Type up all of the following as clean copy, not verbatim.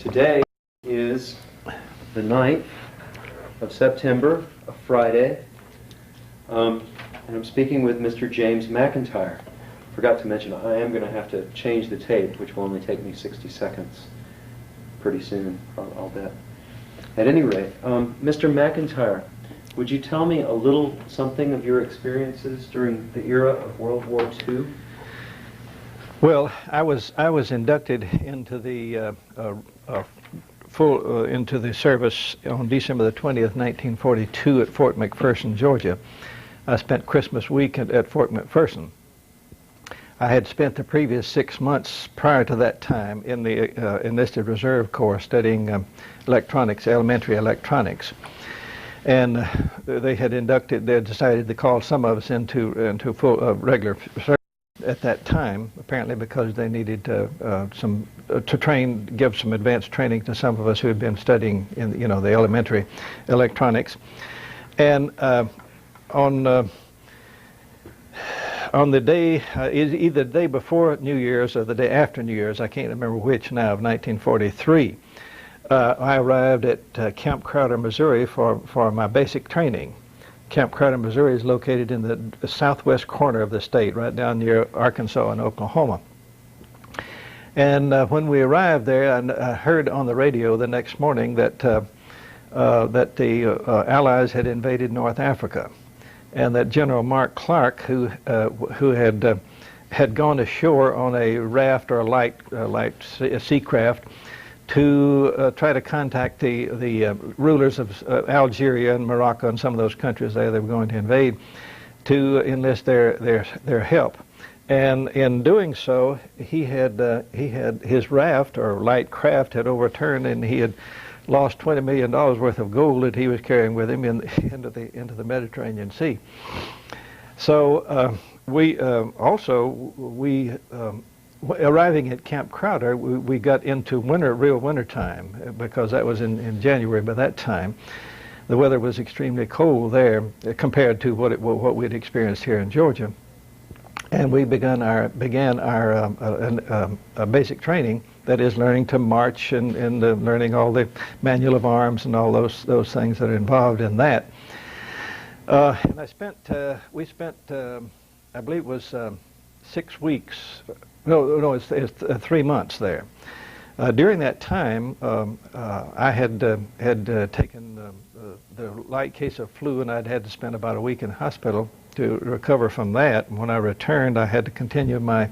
Today is the 9th of September, a Friday, and I'm speaking with Mr. James McEntire. Forgot to mention, I am going to have to change the tape, which will only take me 60 seconds pretty soon, I'll bet. At any rate, Mr. McEntire, would you tell me a little something of your experiences during the era of World War II? Well, I was inducted into the into the service on December the 20th, 1942, at Fort McPherson, Georgia. I spent Christmas week at Fort McPherson. I had spent the previous 6 months prior to that time in the enlisted reserve corps studying electronics, elementary electronics, and they had decided to call some of us into full regular service at that time, apparently because they needed to give some advanced training to some of us who had been studying in the elementary electronics. And on the day, either the day before New Year's or the day after New Year's, I can't remember which now, of 1943, I arrived at Camp Crowder, Missouri for my basic training. Camp Crowder, Missouri is located in the southwest corner of the state, right down near Arkansas and Oklahoma. And when we arrived there, I heard on the radio the next morning that the Allies had invaded North Africa, and that General Mark Clark, who had gone ashore on a raft or a light sea craft to try to contact the rulers of Algeria and Morocco and some of those countries there they were going to invade, to enlist their help. And in doing so, he had his raft or light craft had overturned, and he had lost $20 million worth of gold that he was carrying with him into the Mediterranean Sea. So arriving at Camp Crowder, we got into real winter time, because that was in January. By that time, the weather was extremely cold there compared to what we'd experienced here in Georgia. And we began our basic training, that is, learning to march and learning all the manual of arms and all those things that are involved in that. And we spent I believe it was 6 weeks. No, it's 3 months there. During that time, I had taken the light case of flu, and I'd had to spend about a week in the hospital to recover from that. And when I returned, I had to continue my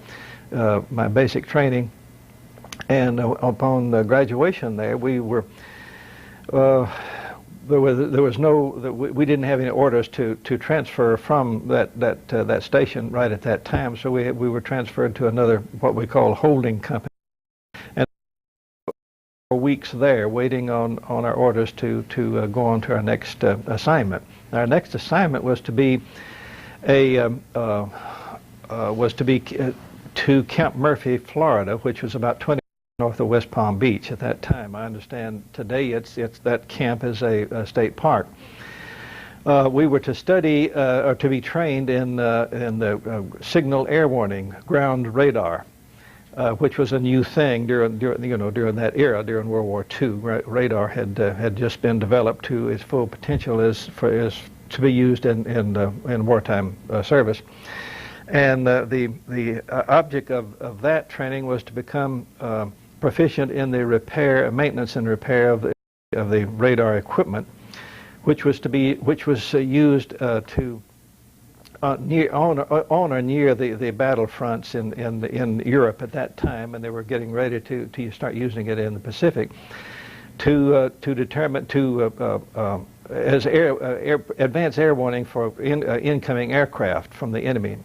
basic training. And upon graduation there, we didn't have any orders to transfer from that station right at that time, so we were transferred to another, what we call, holding company, and 4 weeks there waiting on our orders to go on to our next assignment. Our next assignment was to be to Camp Murphy, Florida, which was about 20 north of West Palm Beach at that time. I understand today that camp is a state park. We were to study or to be trained in the signal air warning ground radar, which was a new thing during that era, during World War II. Radar had just been developed to its full potential as to be used in wartime service. And the object of that training was to become proficient in the maintenance and repair of the radar equipment, which was used to on or near the battlefronts in Europe at that time, and they were getting ready to start using it in the Pacific to determine as advanced air warning for incoming aircraft from the enemy.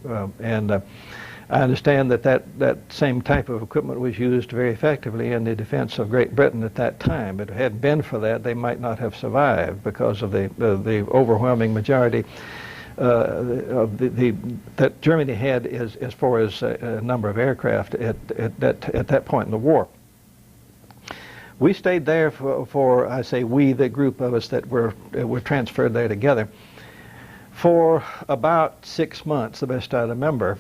I understand that same type of equipment was used very effectively in the defense of Great Britain at that time. If it hadn't been for that, they might not have survived, because of the overwhelming majority that Germany had as far as a number of aircraft at that point in the war. We stayed there for I say we, the group of us that were transferred there together, for about 6 months, the best I remember.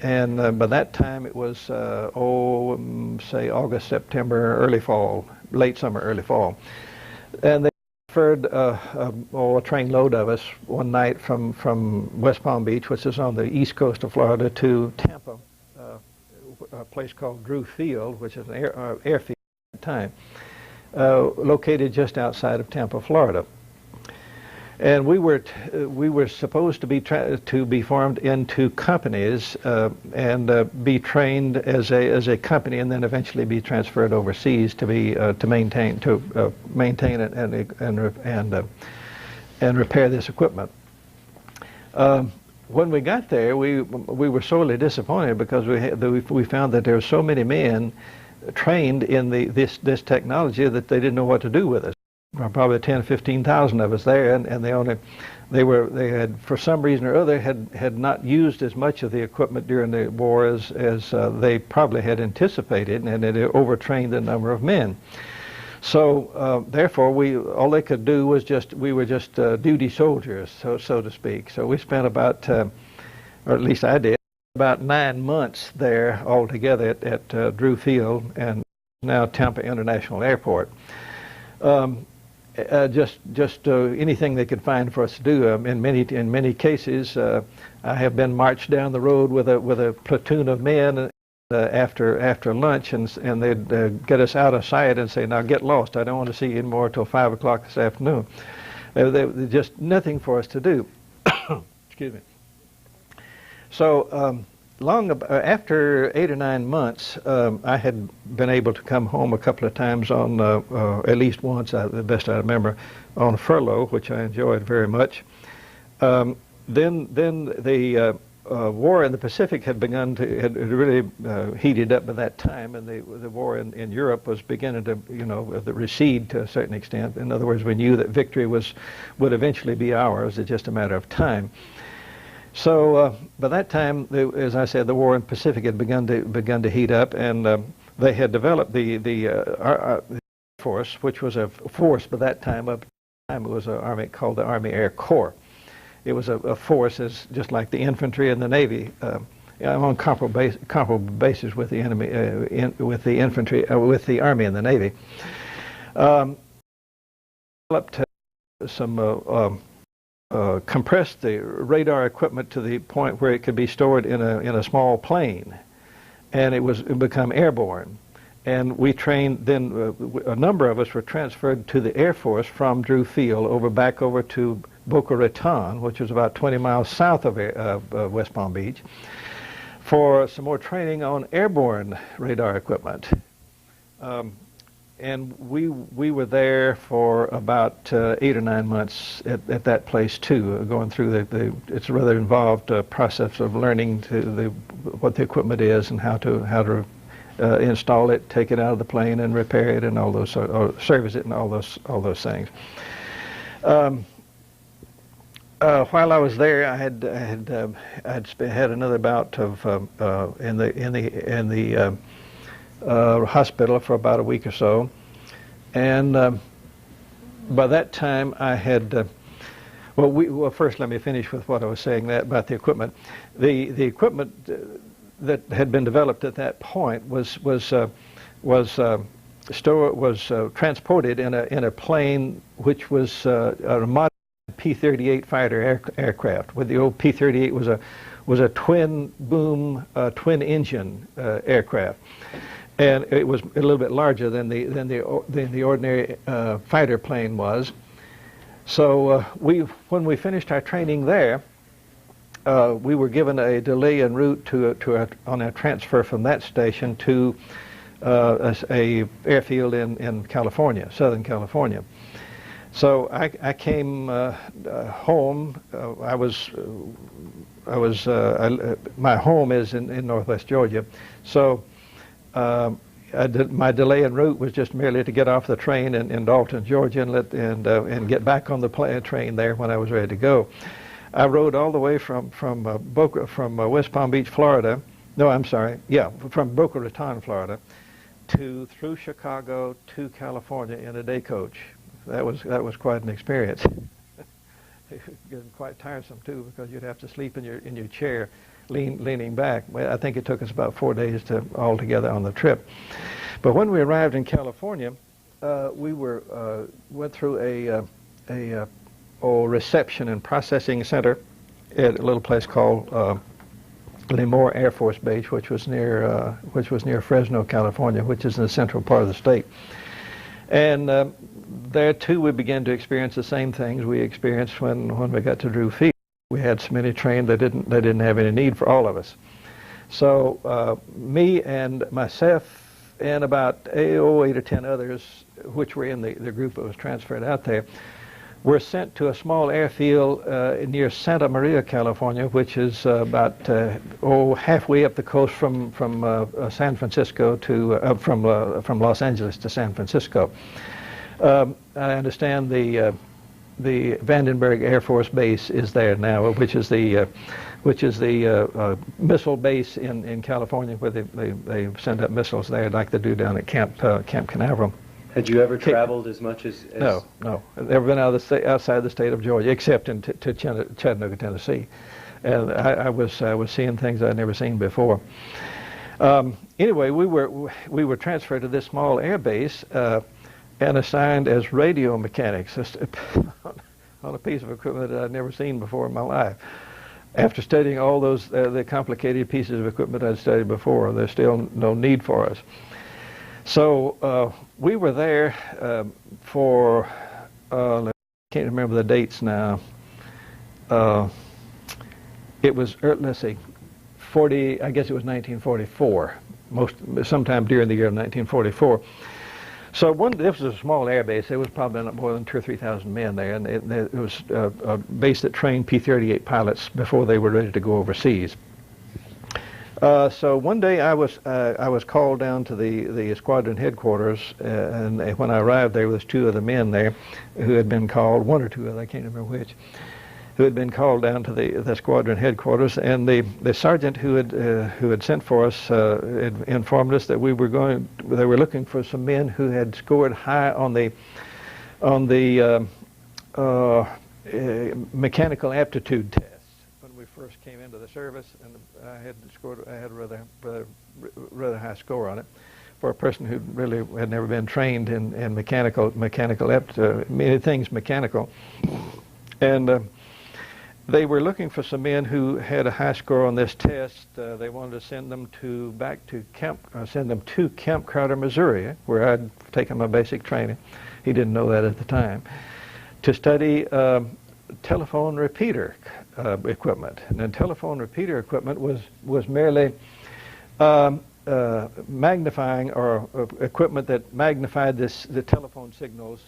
And by that time it was, say August, September, early fall late summer, early fall. And they transferred a train load of us one night from West Palm Beach, which is on the east coast of Florida, to Tampa, a place called Drew Field, which is an airfield at the time, located just outside of Tampa, Florida. And we were supposed to be formed into companies and be trained as a company, and then eventually be transferred overseas to maintain and repair this equipment. When we got there, we were sorely disappointed because we found that there were so many men trained in this technology that they didn't know what to do with it. Probably 10, 15,000 of us there, and they had, for some reason or other, had not used as much of the equipment during the war as they probably had anticipated, and it overtrained the number of men. So therefore, all they could do was we were just duty soldiers, so to speak. So we spent about, or at least I did, about 9 months there altogether at Drew Field, and now Tampa International Airport. Just anything they could find for us to do. In many cases, I have been marched down the road with a platoon of men after lunch, and they'd get us out of sight and say, "Now get lost. I don't want to see you anymore till 5 o'clock this afternoon." They just nothing for us to do. Excuse me. So after 8 or 9 months, I had been able to come home a couple of times on, at least once, the best I remember, on furlough, which I enjoyed very much. Then the war in the Pacific had really heated up by that time, and the war in Europe was beginning to, recede to a certain extent. In other words, we knew that victory would eventually be ours. It's just a matter of time. So by that time, as I said, the war in the Pacific had begun to heat up, and they had developed the Air Force, which was a force by that time. Up to the time, it was an army called the Army Air Corps. It was a force just like the infantry and the Navy, on comparable basis with the enemy, with the infantry, with the Army and the Navy. Developed some. Compressed the radar equipment to the point where it could be stored in a small plane, and it become airborne. And we trained then. A number of us were transferred to the Air Force from Drew Field back over to Boca Raton, which was about 20 miles south of West Palm Beach, for some more training on airborne radar equipment. And we were there for about 8 or 9 months at that place too, going through it's a rather involved process of learning what the equipment is and how to install it, take it out of the plane, and repair it, and all those, or service it, and all those things. While I was there, I had another bout of in the hospital for about a week or so, and by that time I had well, first let me finish with what I was saying about the equipment. The equipment that had been developed at that point was transported in a plane which was a modern P-38 fighter aircraft. With the old P-38 was a twin boom, twin engine aircraft. And it was a little bit larger than the ordinary fighter plane was. So when we finished our training there, we were given a delay en route on a transfer from that station to a airfield in California, Southern California. So I came home. My home is in Northwest Georgia, so. My delay en route was just merely to get off the train in Dalton, Georgia, and get back on the train there when I was ready to go. I rode all the way from West Palm Beach, Florida. No, I'm sorry. Yeah, from Boca Raton, Florida, through Chicago to California in a day coach. That was quite an experience. Getting quite tiresome too, because you'd have to sleep in your chair, leaning back. I think it took us about 4 days altogether on the trip. But when we arrived in California, we went through a reception and processing center at a little place called Lemoore Air Force Base, which was near Fresno, California, which is in the central part of the state. And there too, we began to experience the same things we experienced when we got to Drew Field. We had so many trained they didn't have any need for all of us. So me and myself and about 8 or 10 others, which were in the group that was transferred out there, were sent to a small airfield near Santa Maria, California, which is about halfway up the coast from San Francisco to from Los Angeles to San Francisco. I understand the Vandenberg Air Force Base is there now, which is the missile base in California, where they send up missiles there like they do down at Camp Canaveral. Had you ever traveled as much as... No. Never been outside the state of Georgia, except to Chattanooga, Tennessee. And I was seeing things I'd never seen before. Anyway, we were transferred to this small air base and assigned as radio mechanics on a piece of equipment that I'd never seen before in my life. After studying all those the complicated pieces of equipment I'd studied before, there's still no need for us. So we were there for, I can't remember the dates now. It was, let's see, I guess it was 1944, sometime during the year of 1944. So this was a small air base. There was probably not more than 2,000 or 3,000 men there, and it was a base that trained P-38 pilots before they were ready to go overseas. So one day I was called down to the squadron headquarters, and when I arrived there was 2 other men there who had been called, 1 or 2 others, I can't remember which, who had been called down to the squadron headquarters, and the sergeant who had sent for us had informed us that they were looking for some men who had scored high on the mechanical aptitude test when we first came into the service, and I had a rather high score on it for a person who really had never been trained in mechanical many things mechanical, and they were looking for some men who had a high score on this test. They wanted to send them to Camp Crowder, Missouri, where I'd taken my basic training. He didn't know that at the time, to study telephone repeater equipment. And then telephone repeater equipment was merely magnifying, or equipment that magnified the telephone signals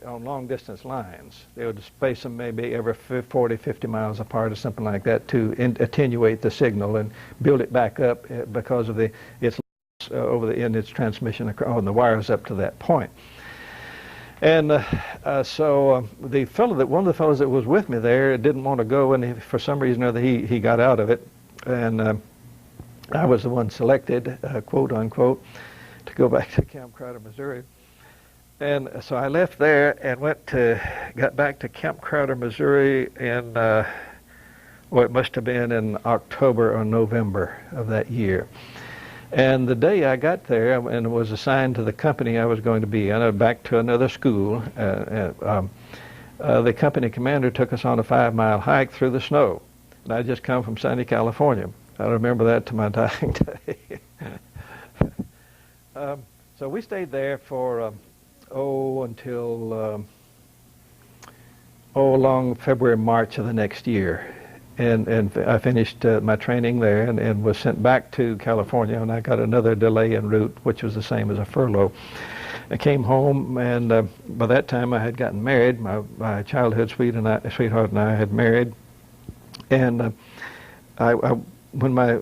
on long distance lines. They would space them maybe every 40, 50 miles apart or something like that to attenuate the signal and build it back up because of its in its transmission on the wires up to that point. And so one of the fellows that was with me there didn't want to go, and for some reason or other he got out of it, and I was the one selected, quote unquote, to go back to Camp Crowder, Missouri. And so I left there and got back to Camp Crowder, Missouri in, it must have been in October or November of that year. And the day I got there and was assigned to the company I was going to be in, back to another school, the company commander took us on a 5-mile hike through the snow. And I just come from sunny California. I remember that to my dying day. So we stayed there for, until along February, March of the next year. And I finished my training there and was sent back to California, and I got another delay en route, which was the same as a furlough. I came home, and by that time I had gotten married. My childhood sweetheart and I had married. And when my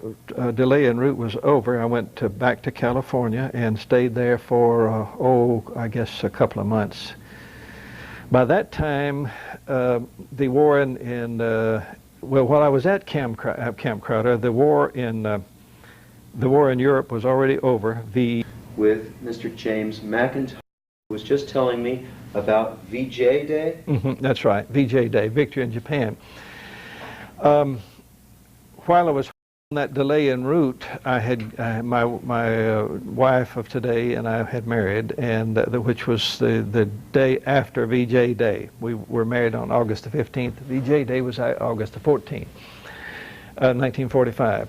delay en route was over, I went back to California and stayed there for, I guess a couple of months. By that time, the war while I was at Camp Crowder, the war in Europe was already over. With Mr. James McEntire, who was just telling me about VJ Day. That's right, VJ Day, Victory in Japan. While I was that delay en route, I had my wife of today and I had married, and which was the day after VJ Day. We were married on August the 15th. VJ Day was August the 14th, 1945.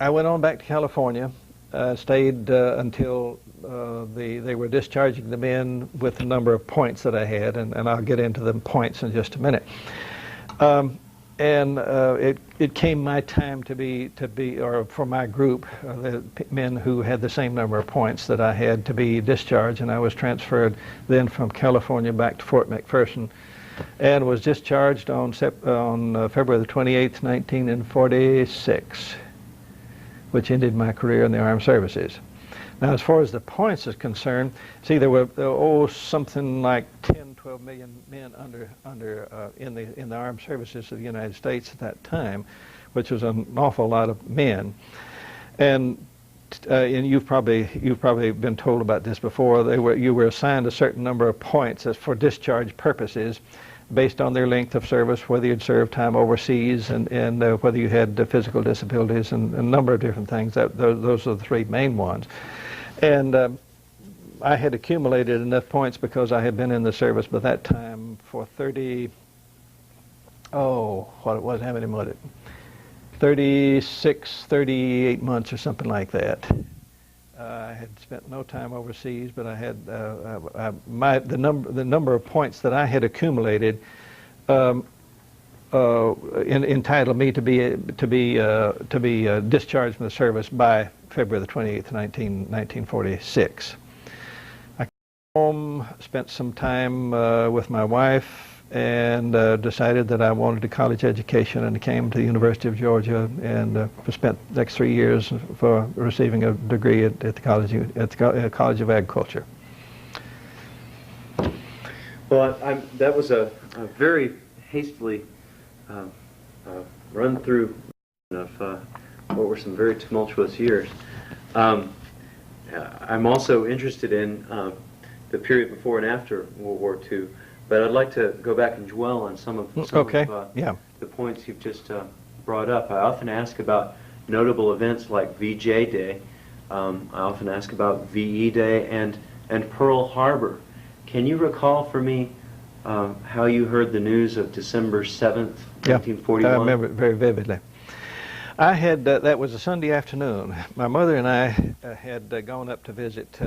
I went on back to California, stayed until they were discharging the men with the number of points that I had, and I'll get into the points in just a minute. It came my time or for my group, the men who had the same number of points that I had, to be discharged, and I was transferred then from California back to Fort McPherson, and was discharged on February the 28th, 1946, which ended my career in the armed services. Now, as far as the points is concerned, see, there were something like 10, 12 million men in the armed services of the United States at that time, which was an awful lot of men. And you've probably been told about this before. You were assigned a certain number of points as for discharge purposes, based on their length of service, whether you'd served time overseas, and whether you had physical disabilities, and a number of different things. Those are the three main ones. And I had accumulated enough points because I had been in the service by that time for 36, 38 months or something like that. I had spent no time overseas, but I had the number of points that I had accumulated entitled me to be discharged from the service by February the 28th, 1946. I came home, spent some time with my wife, and decided that I wanted a college education, and came to the University of Georgia, and spent the next 3 years for receiving a degree at the College of Agriculture. Well, that was a very hastily run through of what were some very tumultuous years. I'm also interested in the period before and after World War II. But I'd like to go back and dwell on some of the points you've just brought up. I often ask about notable events like VJ Day. I often ask about VE Day and Pearl Harbor. Can you recall for me how you heard the news of December 7th, 1941? I remember it very vividly. I had, that was a Sunday afternoon. My mother and I had gone up to visit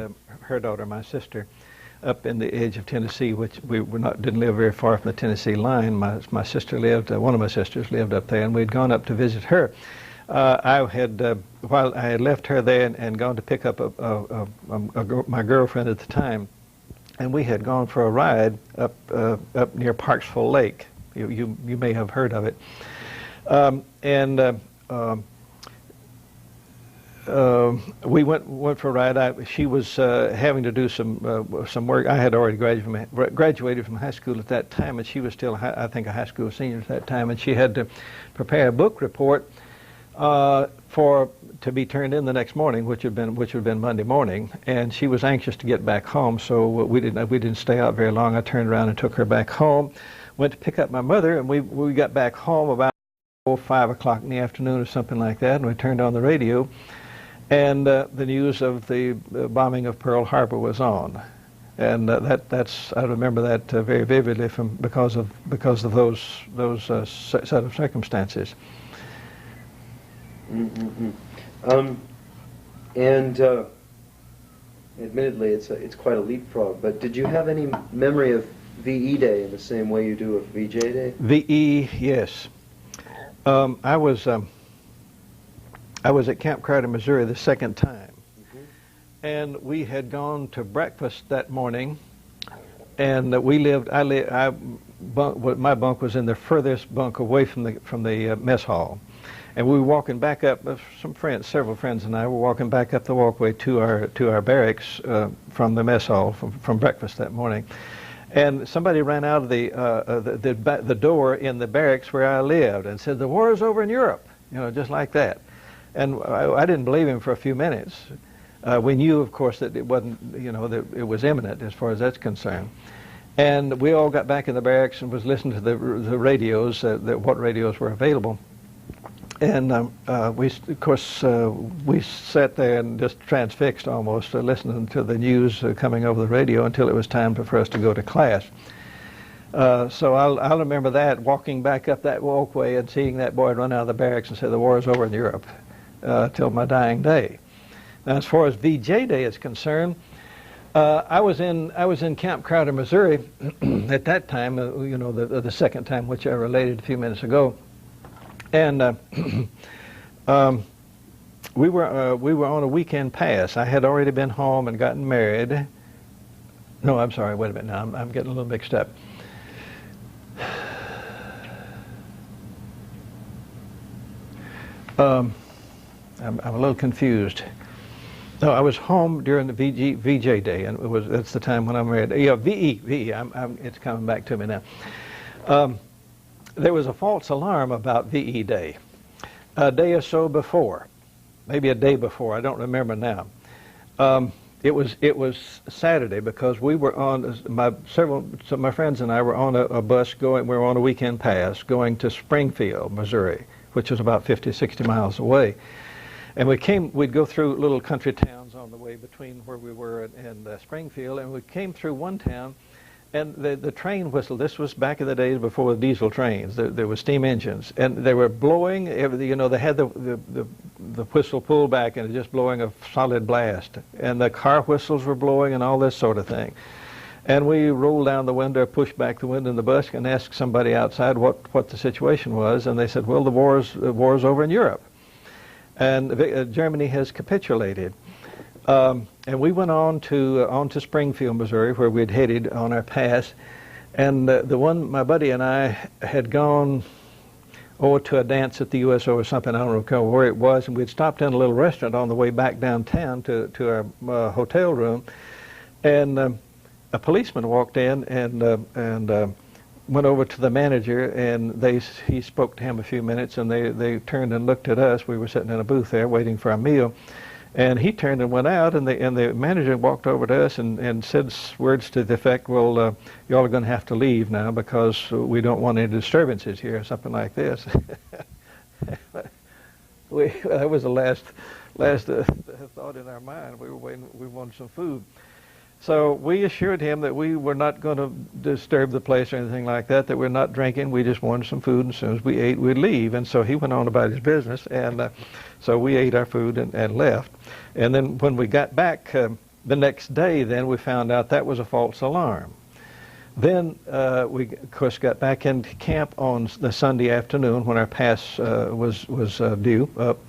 her daughter, my sister, up in the edge of Tennessee, which we didn't live very far from the Tennessee line. My sister lived, one of my sisters lived up there, and we'd gone up to visit her. While I had left her there and gone to pick up my girlfriend at the time, and we had gone for a ride up near Parksville Lake. You may have heard of it. We went for a ride. She was having to do some work. I had already graduated from high school at that time, and she was still, I think, a high school senior at that time. And she had to prepare a book report to be turned in the next morning, which would have been Monday morning. And she was anxious to get back home, so we didn't stay out very long. I turned around and took her back home. Went to pick up my mother, and we got back home about 5 o'clock in the afternoon or something like that. And we turned on the radio. And the news of the bombing of Pearl Harbor was on, and I remember that very vividly because of those set of circumstances. Admittedly, it's quite a leapfrog. But did you have any memory of VE Day in the same way you do of VJ Day? VE, yes. I was at Camp Crowder, Missouri the second time, and we had gone to breakfast that morning, and my bunk was in the furthest bunk away from the mess hall, and we were walking back up. Several friends and I were walking back up the walkway to our barracks from the mess hall from breakfast that morning, and somebody ran out of the door in the barracks where I lived and said, "The war is over in Europe," just like that. And I didn't believe him for a few minutes. We knew, of course, that it wasn't, that it was imminent as far as that's concerned. And we all got back in the barracks and was listening to the radios, what radios were available. And of course, we sat there and just transfixed almost, listening to the news coming over the radio until it was time for us to go to class. So I'll remember that, walking back up that walkway and seeing that boy run out of the barracks and say, "The war is over in Europe," till my dying day. Now, as far as VJ Day is concerned, I was in Camp Crowder, Missouri, at that time. You know, the second time, which I related a few minutes ago, and we were on a weekend pass. I had already been home and gotten married. No, I'm sorry. Wait a minute. Now I'm getting a little mixed up. I'm a little confused. No, I was home during the VJ Day, and that's the time when I'm married. Yeah, VE. It's coming back to me now. There was a false alarm about VE Day a day or so before, maybe a day before. I don't remember now. It was Saturday because we were on my friends and I were on a bus going. We were on a weekend pass going to Springfield, Missouri, which was about 50, 60 miles away. And we'd go through little country towns on the way between where we were and Springfield, and we came through one town, and the train whistled. This was back in the days before the diesel trains. There were steam engines, and they were blowing. You know, they had the whistle pulled back, and just blowing a solid blast. And the car whistles were blowing, and all this sort of thing. And we rolled down the window, pushed back the window in the bus, and asked somebody outside what the situation was, and they said, "Well, the war's over in Europe, and Germany has capitulated." And we went on to Springfield, Missouri, where we'd headed on our pass. And my buddy and I had gone to a dance at the USO or something. I don't recall where it was. And we'd stopped in a little restaurant on the way back downtown to our hotel room. And a policeman walked in and went over to the manager, and he spoke to him a few minutes, and they turned and looked at us. We were sitting in a booth there waiting for our meal. And he turned and went out, and the manager walked over to us and said words to the effect, "Well, y'all are going to have to leave now because we don't want any disturbances here," or something like this. That was the last thought in our mind. We were waiting. We wanted some food. So we assured him that we were not going to disturb the place or anything like that, that we're not drinking. We just wanted some food, and as soon as we ate, we'd leave. And so he went on about his business, and so we ate our food and left. And then when we got back the next day, then we found out that was a false alarm. Then we, of course, got back into camp on the Sunday afternoon when our pass was due up.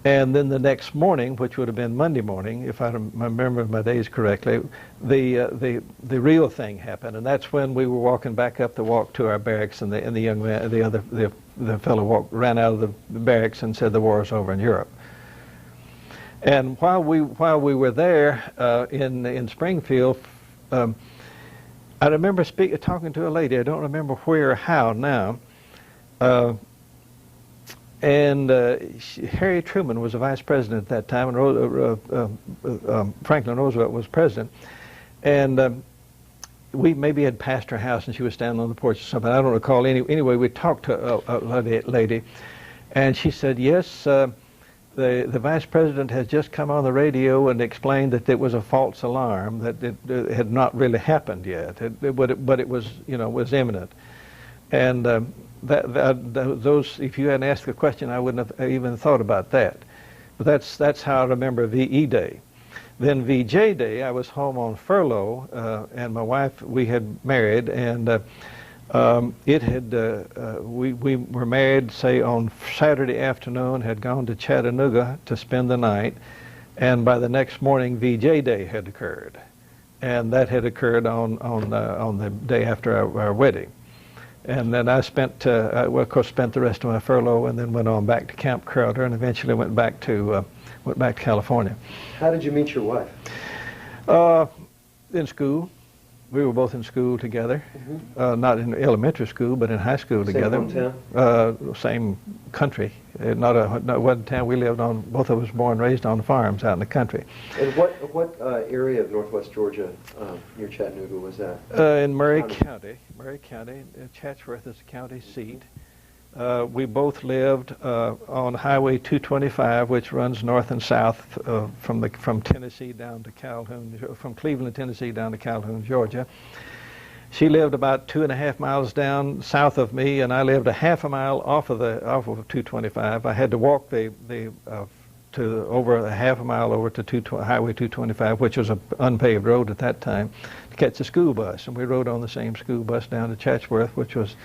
And then the next morning, which would have been Monday morning, if I remember my days correctly, the real thing happened, and that's when we were walking back up the walk to our barracks, and the young man, the fellow ran out of the barracks and said the war is over in Europe. And while we were there in Springfield, I remember talking to a lady. I don't remember where or how now. And Harry Truman was the vice president at that time, and Franklin Roosevelt was president. And we maybe had passed her house, and she was standing on the porch or something. I don't recall. Anyway, we talked to a lady, and she said, "Yes, the vice president has just come on the radio and explained that it was a false alarm, that it had not really happened yet, but it was, was imminent." And those, if you hadn't asked the question, I wouldn't have even thought about that. But that's how I remember VE Day. Then VJ Day, I was home on furlough, and my wife, we had married, and we were married, say, on Saturday afternoon, had gone to Chattanooga to spend the night, and by the next morning, VJ Day had occurred, and that had occurred on the day after our wedding. And then I spent the rest of my furlough, and then went on back to Camp Crowder, and eventually went back to California. How did you meet your wife? In school. We were both in school together, not in elementary school, but in high school together. Same hometown? Same country. Not one town. We lived on. Both of us born and raised on farms out in the country. And what area of Northwest Georgia near Chattanooga was that? In Murray County. Murray County. Chatsworth is the county seat. We both lived on Highway 225, which runs north and south from Tennessee down to Calhoun, from Cleveland, Tennessee down to Calhoun, Georgia. She lived about 2.5 miles down south of me, and I lived a half a mile off of 225. I had to walk over a half a mile over to Highway 225, which was an unpaved road at that time, to catch a school bus. And we rode on the same school bus down to Chatsworth, which was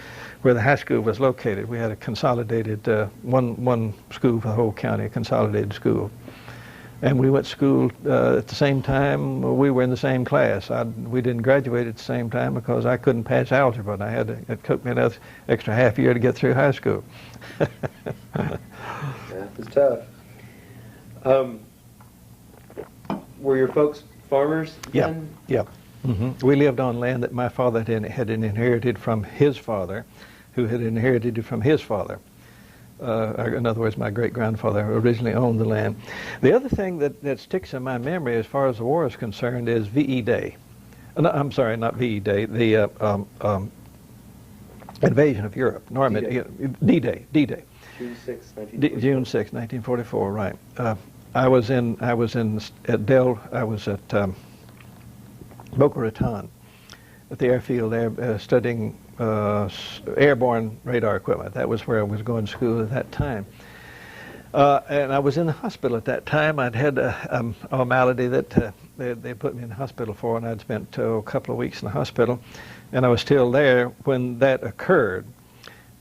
where the high school was located. We had a consolidated, one school for the whole county, a consolidated school. And we went to school at the same time. We were in the same class. We didn't graduate at the same time because I couldn't pass algebra, and it took me another extra half year to get through high school. Math is tough. Were your folks farmers then? Yeah. Mm-hmm. We lived on land that my father had inherited from his father, who had inherited it from his father. In other words, my great-grandfather originally owned the land. The other thing that sticks in my memory as far as the war is concerned is VE Day. No, I'm sorry, not VE Day, the invasion of Europe. D-Day. June 6, 1944. June 6, 1944, right. I was at Boca Raton at the airfield there studying airborne radar equipment. That was where I was going to school at that time. And I was in the hospital at that time. I'd had a malady that they put me in the hospital for, and I'd spent a couple of weeks in the hospital. And I was still there when that occurred.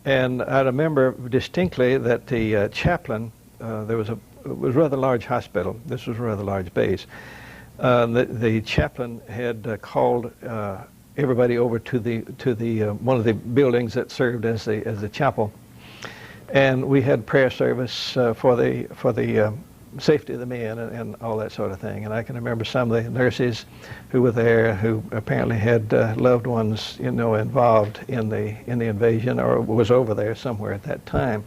And I remember distinctly that the chaplain, it was a rather large hospital. This was a rather large base. The chaplain had called everybody over to the one of the buildings that served as the chapel, and we had prayer service for the safety of the men and all that sort of thing. And I can remember some of the nurses who were there, who apparently had loved ones, involved in the invasion, or was over there somewhere at that time,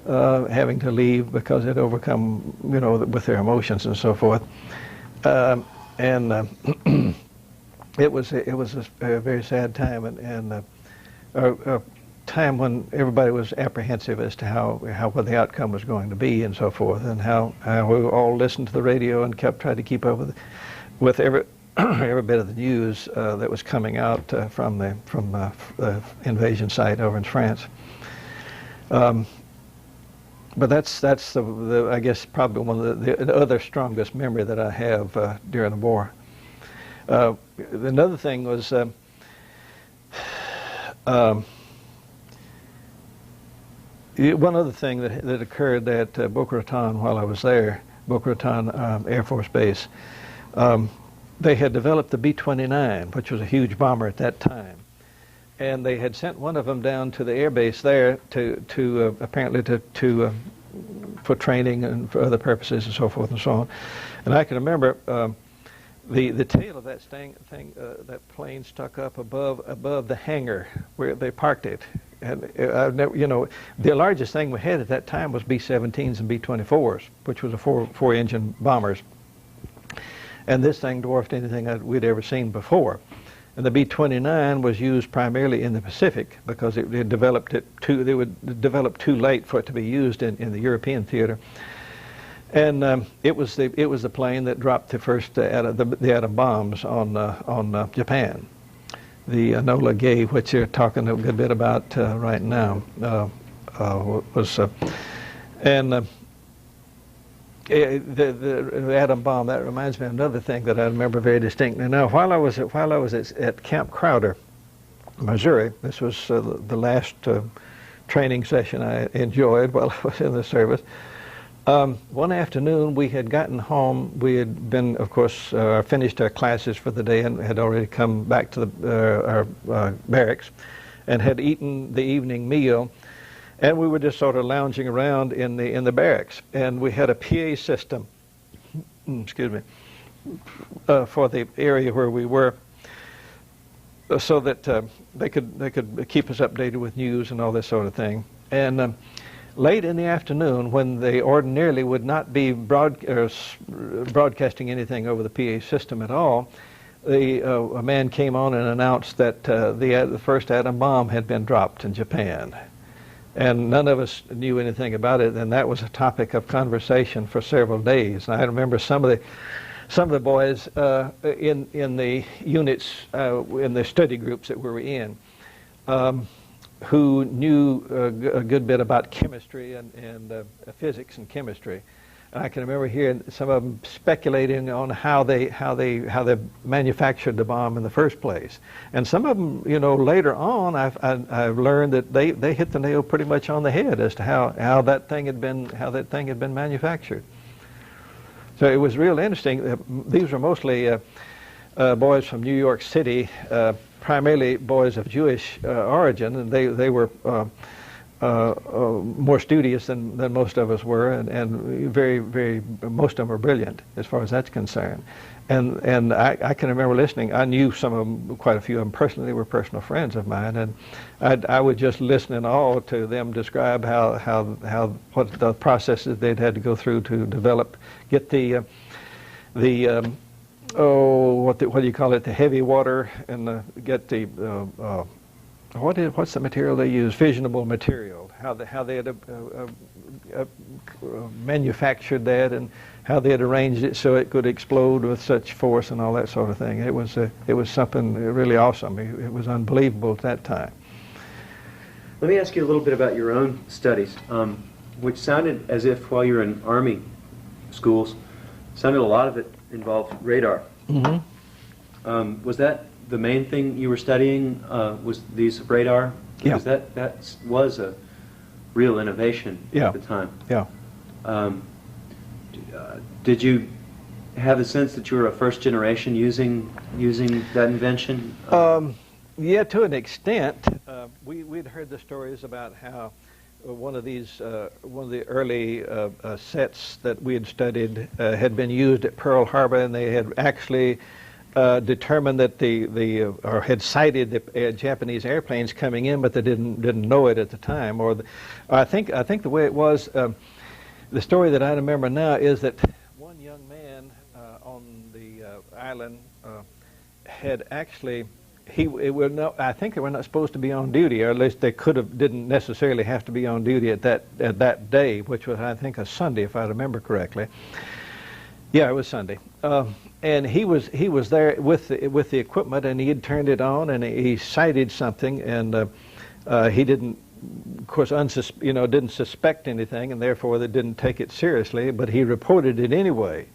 having to leave because they'd overcome, with their emotions and so forth. It was a very sad time, and a time when everybody was apprehensive as to what the outcome was going to be and so forth, and how we all listened to the radio and tried to keep up with every every bit of the news that was coming out from the invasion site over in France. But that's the I guess probably one of the other strongest memory that I have during the war. Another thing was one other thing that occurred at Boca Raton while I was there, Boca Raton Air Force Base. They had developed the B-29, which was a huge bomber at that time, and they had sent one of them down to the air base there to apparently for training and for other purposes and so forth and so on. And I can remember the tail of that that plane stuck up above the hangar where they parked it. And I've never, the largest thing we had at that time was B-17s and B-24s, which was a four-engine bombers. And this thing dwarfed anything we'd ever seen before. And the B-29 was used primarily in the Pacific because they developed too late for it to be used in the European theater. And it was the plane that dropped the first the atom bombs on Japan. The Enola Gay, which you're talking a good bit about right now, was the atom bomb. That reminds me of another thing that I remember very distinctly. Now, while I was at Camp Crowder, Missouri, this was the last training session I enjoyed while I was in the service. One afternoon, we had gotten home. We had been, of course, finished our classes for the day and had already come back to our barracks and had eaten the evening meal. And we were just sort of lounging around in the barracks. And we had a PA system, excuse me, for the area where we were, so that they could keep us updated with news and all this sort of thing. And late in the afternoon, when they ordinarily would not be broadcasting anything over the PA system at all, a man came on and announced that the first atom bomb had been dropped in Japan. and none of us knew anything about it, and that was a topic of conversation for several days. And I remember some of the boys in the units, in the study groups that we were in, who knew a good bit about chemistry and physics and chemistry. And I can remember hearing some of them speculating on how they manufactured the bomb in the first place. And some of them, you know, later on, I've learned that they hit the nail pretty much on the head as to how that thing had been manufactured. So it was real interesting. These were mostly boys from New York City, primarily boys of Jewish origin, and they were more studious than most of us were, and very most of them were brilliant as far as that's concerned. And I can remember listening. I knew some of them, quite a few of them personally. They were personal friends of mine, and I would just listen in awe to them describe what the processes they'd had to go through to develop, get what do you call it, the heavy water, and get the what's the material they use? Fissionable material. How they had manufactured that, and how they had arranged it so it could explode with such force and all that sort of thing. It was something really awesome. It was unbelievable at that time. Let me ask you a little bit about your own studies, which sounded as if while you were in Army schools, sounded a lot of it involved radar. Mm-hmm. Was that the main thing you were studying, was the use of radar? Yeah. Because that was a real innovation at the time. Yeah. Did you have the sense that you were a first generation using that invention? Yeah, to an extent. We'd heard the stories about how one of the early sets that we had studied had been used at Pearl Harbor, and they had actually determined that or had sighted the Japanese airplanes coming in, but they didn't know it at the time. I think the way it was, the story that I remember now is that one young man on the island had actually. I think they were not supposed to be on duty, or at least they didn't necessarily have to be on duty at that day, which was, I think, a Sunday, if I remember correctly. Yeah, it was Sunday. And he was there with the equipment, and he had turned it on, and he sighted something, and he didn't, of course, didn't suspect anything, and therefore they didn't take it seriously. But he reported it anyway.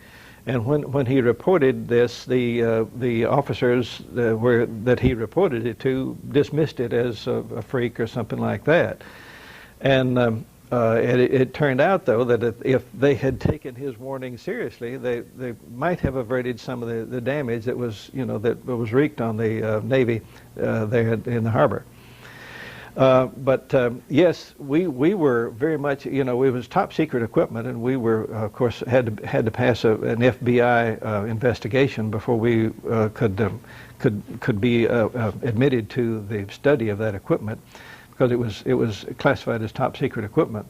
And when he reported this, the officers that he reported it to dismissed it as a freak or something like that. And it turned out, though, that if they had taken his warning seriously, they might have averted some of the damage that was wreaked on the Navy there in the harbor. But yes, we were very much, it was top secret equipment, and we were, of course, had to pass an FBI investigation before we could be admitted to the study of that equipment, because it was classified as top secret equipment.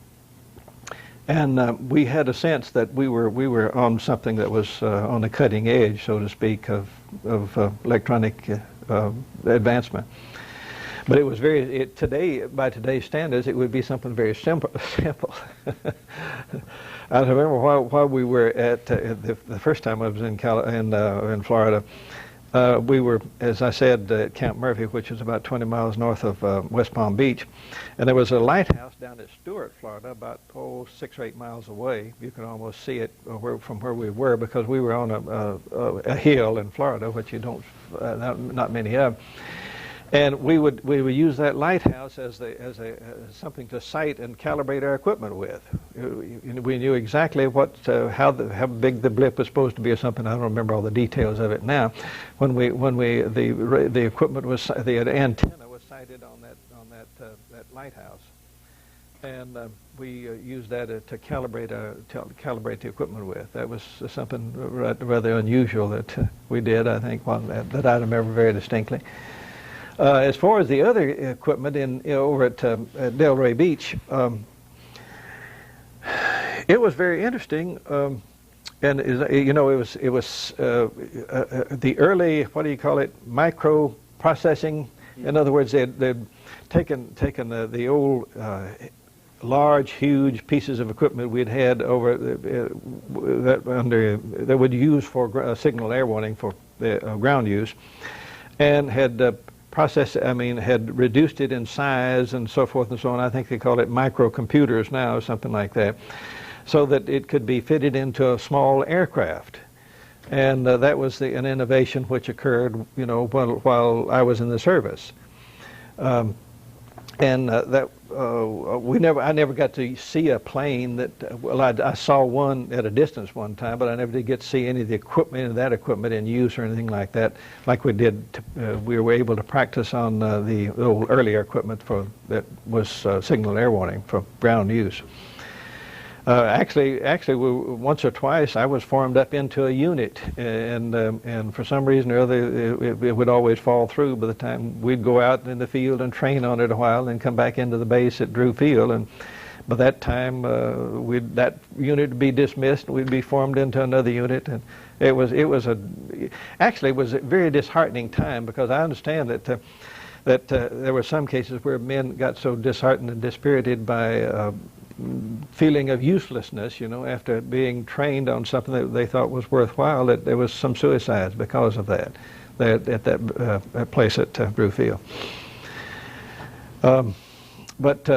And we had a sense that we were on something that was on the cutting edge, so to speak, of electronic advancement. But it was by today's standards, it would be something very simple. I remember while we were at the first time I was in Florida, we were, as I said, at Camp Murphy, which is about 20 miles north of West Palm Beach, and there was a lighthouse down at Stewart, Florida, about 6 or 8 miles away. You can almost see it from where we were, because we were on a hill in Florida, which you don't, not many of. And we would use that lighthouse as something to sight and calibrate our equipment with. We knew exactly how big the blip was supposed to be or something. I don't remember all the details of it now. The equipment was, the antenna was sighted on that lighthouse, and we used that to calibrate the equipment with. That was something rather unusual that we did. I think that I remember very distinctly. As far as the other equipment over at Delray Beach, it was very interesting, and it was the early, what do you call it, micro processing. In other words, they'd taken the old large, huge pieces of equipment we'd had over that would use for signal air warning for ground use, and had had reduced it in size and so forth and so on. I think they call it microcomputers now, or something like that, so that it could be fitted into a small aircraft. And that was an innovation which occurred, while I was in the service. I never got to see a plane that, I saw one at a distance one time, but I never did get to see any of the equipment in use or anything like that, like we did. We were able to practice on the old earlier equipment that was signal air warning for ground use. Actually, once or twice I was formed up into a unit, and for some reason or other, it would always fall through by the time we'd go out in the field and train on it a while, and come back into the base at Drew Field. And by that time, that unit would be dismissed, and we'd be formed into another unit. And it was a very disheartening time, because I understand that there were some cases where men got so disheartened and dispirited by feeling of uselessness, after being trained on something that they thought was worthwhile, that there was some suicides because of that at that place at Drew Field. But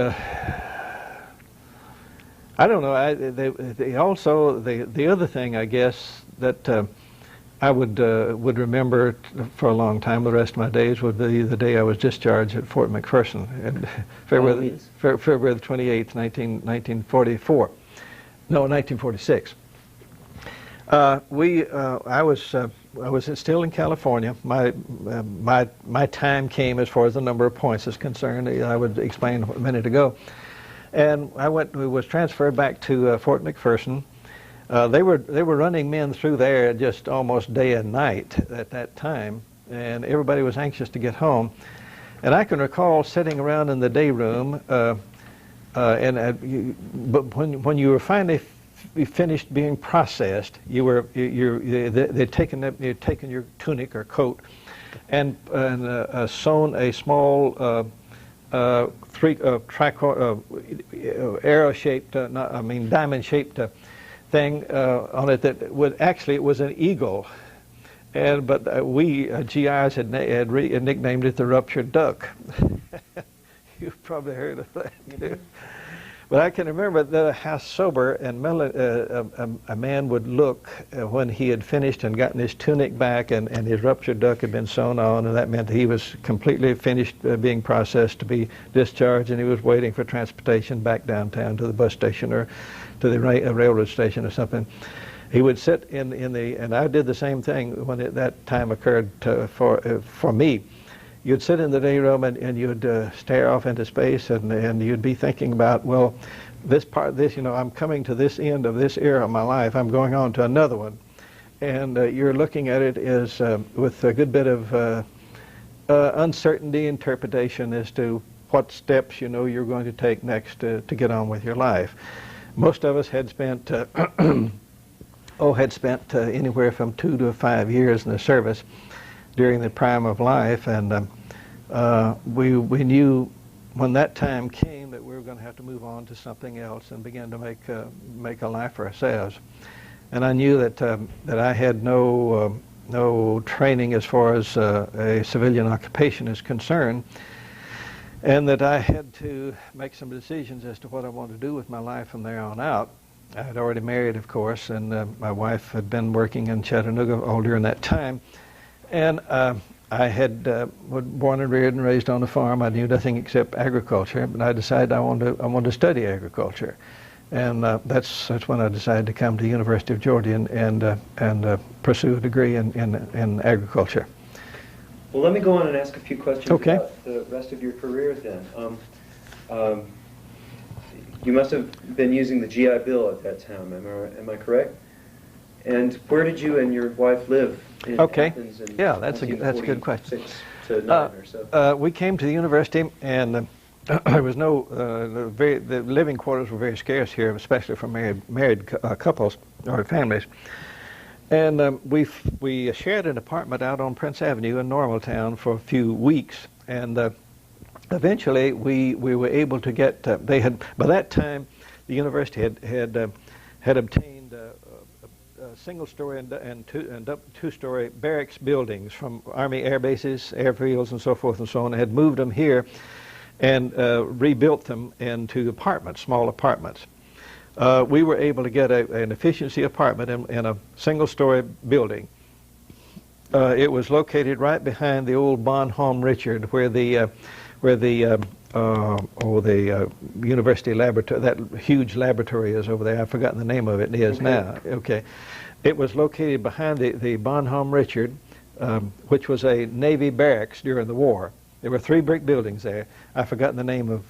I don't know. The other thing, I guess, that I would remember for a long time, the rest of my days, would be the day I was discharged at Fort McPherson, and February the 28th, 1944. No, 1946. I was still in California. My time came as far as the number of points is concerned. I would explain a minute ago, and was transferred back to Fort McPherson. They were running men through there just almost day and night at that time, and everybody was anxious to get home. And I can recall sitting around in the day room, but when you were finally finished being processed, they'd taken your tunic or coat and sewn a small arrow-shaped, diamond-shaped thing on it that it was an eagle, but we GIs had nicknamed it the ruptured duck. You've probably heard of that too. But I can remember how sober and a man would look when he had finished and gotten his tunic back, and his ruptured duck had been sewn on, and that meant that he was completely finished being processed to be discharged, and he was waiting for transportation back downtown to the bus station or to the railroad station or something. He would sit and I did the same thing when that time occurred for me. You'd sit in the day room and you'd stare off into space, and you'd be thinking about, well, I'm coming to this end of this era of my life. I'm going on to another one. And you're looking at it as with a good bit of uncertainty, interpretation as to what steps you're going to take next to get on with your life. Most of us had spent anywhere from 2 to 5 years in the service during the prime of life, and we knew when that time came that we were going to have to move on to something else and begin to make a life for ourselves. And I knew that I had no training as far as a civilian occupation is concerned, and that I had to make some decisions as to what I wanted to do with my life from there on out. I had already married, of course, and my wife had been working in Chattanooga all during that time. And I had born and reared and raised on a farm. I knew nothing except agriculture, but I decided I wanted to study agriculture. And that's when I decided to come to the University of Georgia and pursue a degree in agriculture. Well, let me go on and ask a few questions about the rest of your career then. You must have been using the GI Bill at that time, am I correct? And where did you and your wife live in Athens? Yeah, that's a good question. To 9 or so. We came to the university, and there was the living quarters were very scarce here, especially for married couples or families. And we shared an apartment out on Prince Avenue in Normaltown for a few weeks, and eventually we were able to get, they had, by that time, the university had obtained single-story and two-story barracks buildings from Army air bases, airfields, and so forth and so on, and had moved them here and rebuilt them into apartments, small apartments. We were able to get an efficiency apartment in a single-story building. It was located right behind the old Bonhomme Richard, where the university laboratory, that huge laboratory is over there. I've forgotten the name of it. It is now. Okay. It was located behind the Bonhomme Richard, which was a Navy barracks during the war. There were 3 brick buildings there. I've forgotten the name of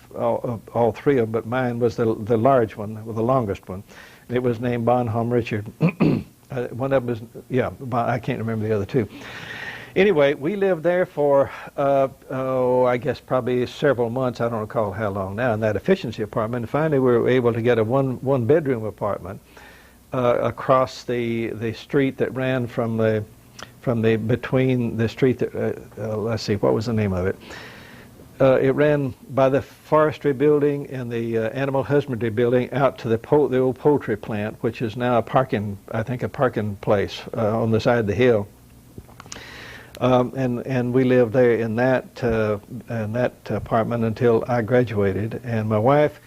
all 3 of them, but mine was the large one, the longest one. It was named Bonhomme Richard. One of them was, yeah, I can't remember the other 2. Anyway, we lived there for, I guess probably several months. I don't recall how long now, in that efficiency apartment. And finally, we were able to get a one-bedroom apartment across the street that ran between the street that, let's see, what was the name of it? It ran by the forestry building and the animal husbandry building out to the old poultry plant, which is now a parking place on the side of the hill. And we lived there in that apartment until I graduated. And my wife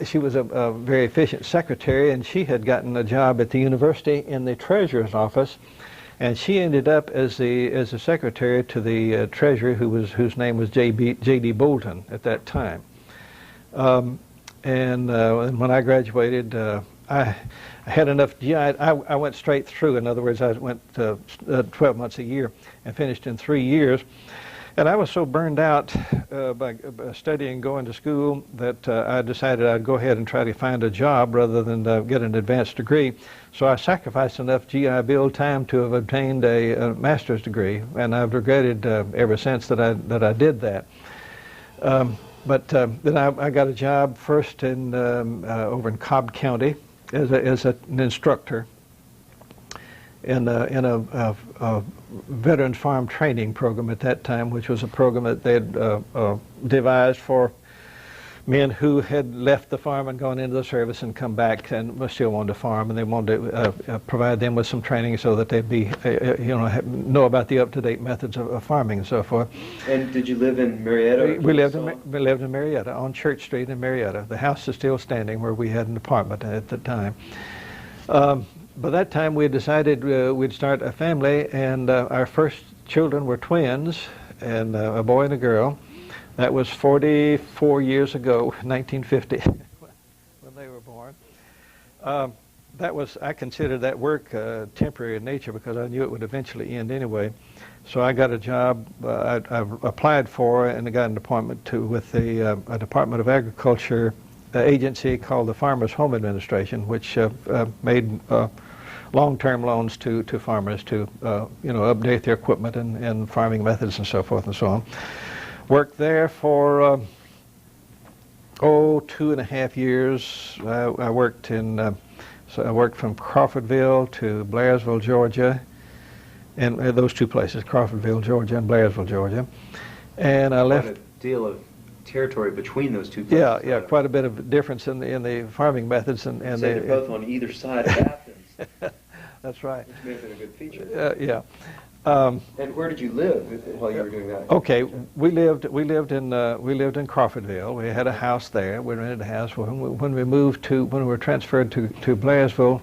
she was a very efficient secretary, and she had gotten a job at the university in the treasurer's office. And she ended up as a secretary to the treasurer, whose name was J.D. Bolton at that time. And when I graduated, I had enough GI. I went straight through. In other words, I went 12 months a year and finished in 3 years. And I was so burned out by studying and going to school that I decided I'd go ahead and try to find a job rather than get an advanced degree. So I sacrificed enough GI Bill time to have obtained a master's degree, and I've regretted ever since that I did that. But then I got a job first over in Cobb County as an instructor in a veterans farm training program at that time, which was a program that they had devised for men who had left the farm and gone into the service and come back and still wanted to farm, and they wanted to provide them with some training so that they'd be, know about the up-to-date methods of farming and so forth. And did you live in Marietta? We lived in Marietta, on Church Street in Marietta. The house is still standing where we had an apartment at the time. By that time, we had decided we'd start a family, and our first children were twins, and a boy and a girl. That was 44 years ago, 1950, when they were born. I considered that work temporary in nature because I knew it would eventually end anyway. So I got a job I applied for and I got an appointment with a Department of Agriculture agency called the Farmers Home Administration, which made long-term loans to farmers to update their equipment and farming methods and so forth and so on. Worked there for 2.5 years. I worked I worked from Crawfordville to Blairsville, Georgia, and those 2 places, Crawfordville, Georgia, and Blairsville, Georgia. And I left. Quite a deal of territory between those 2 places. Yeah, quite a bit of difference in the farming methods and so they're both on either side of Athens. That's right. Which may have been a good feature. Yeah. And where did you live while you were doing that? Okay, we lived in Crawfordville. We had a house there. We rented a house. When we were transferred to Blairsville,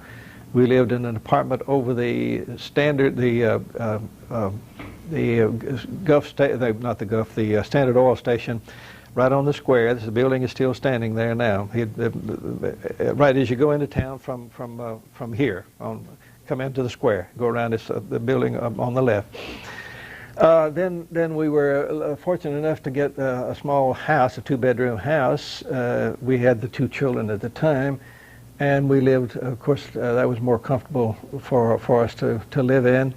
we lived in an apartment over the Standard, the Standard Oil Station, right on the square. The building is still standing there now. Right as you go into town from here come into the square, go around the building on the left. Then we were fortunate enough to get a small house, a 2-bedroom house. We had the 2 children at the time, and we lived, of course, that was more comfortable for us to live in.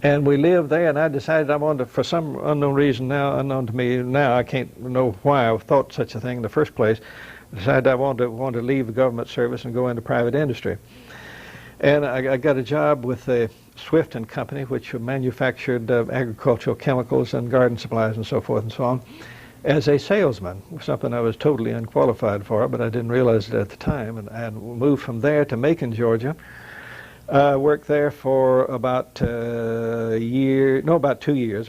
And we lived there, and I decided I wanted to, for some unknown reason now, unknown to me now, I can't know why I thought such a thing in the first place, decided I wanted to leave the government service and go into private industry. And I got a job with Swift and Company, which manufactured agricultural chemicals and garden supplies and so forth and so on, as a salesman, something I was totally unqualified for, but I didn't realize it at the time. And I moved from there to Macon, Georgia. Worked there for about a year, no, about 2 years,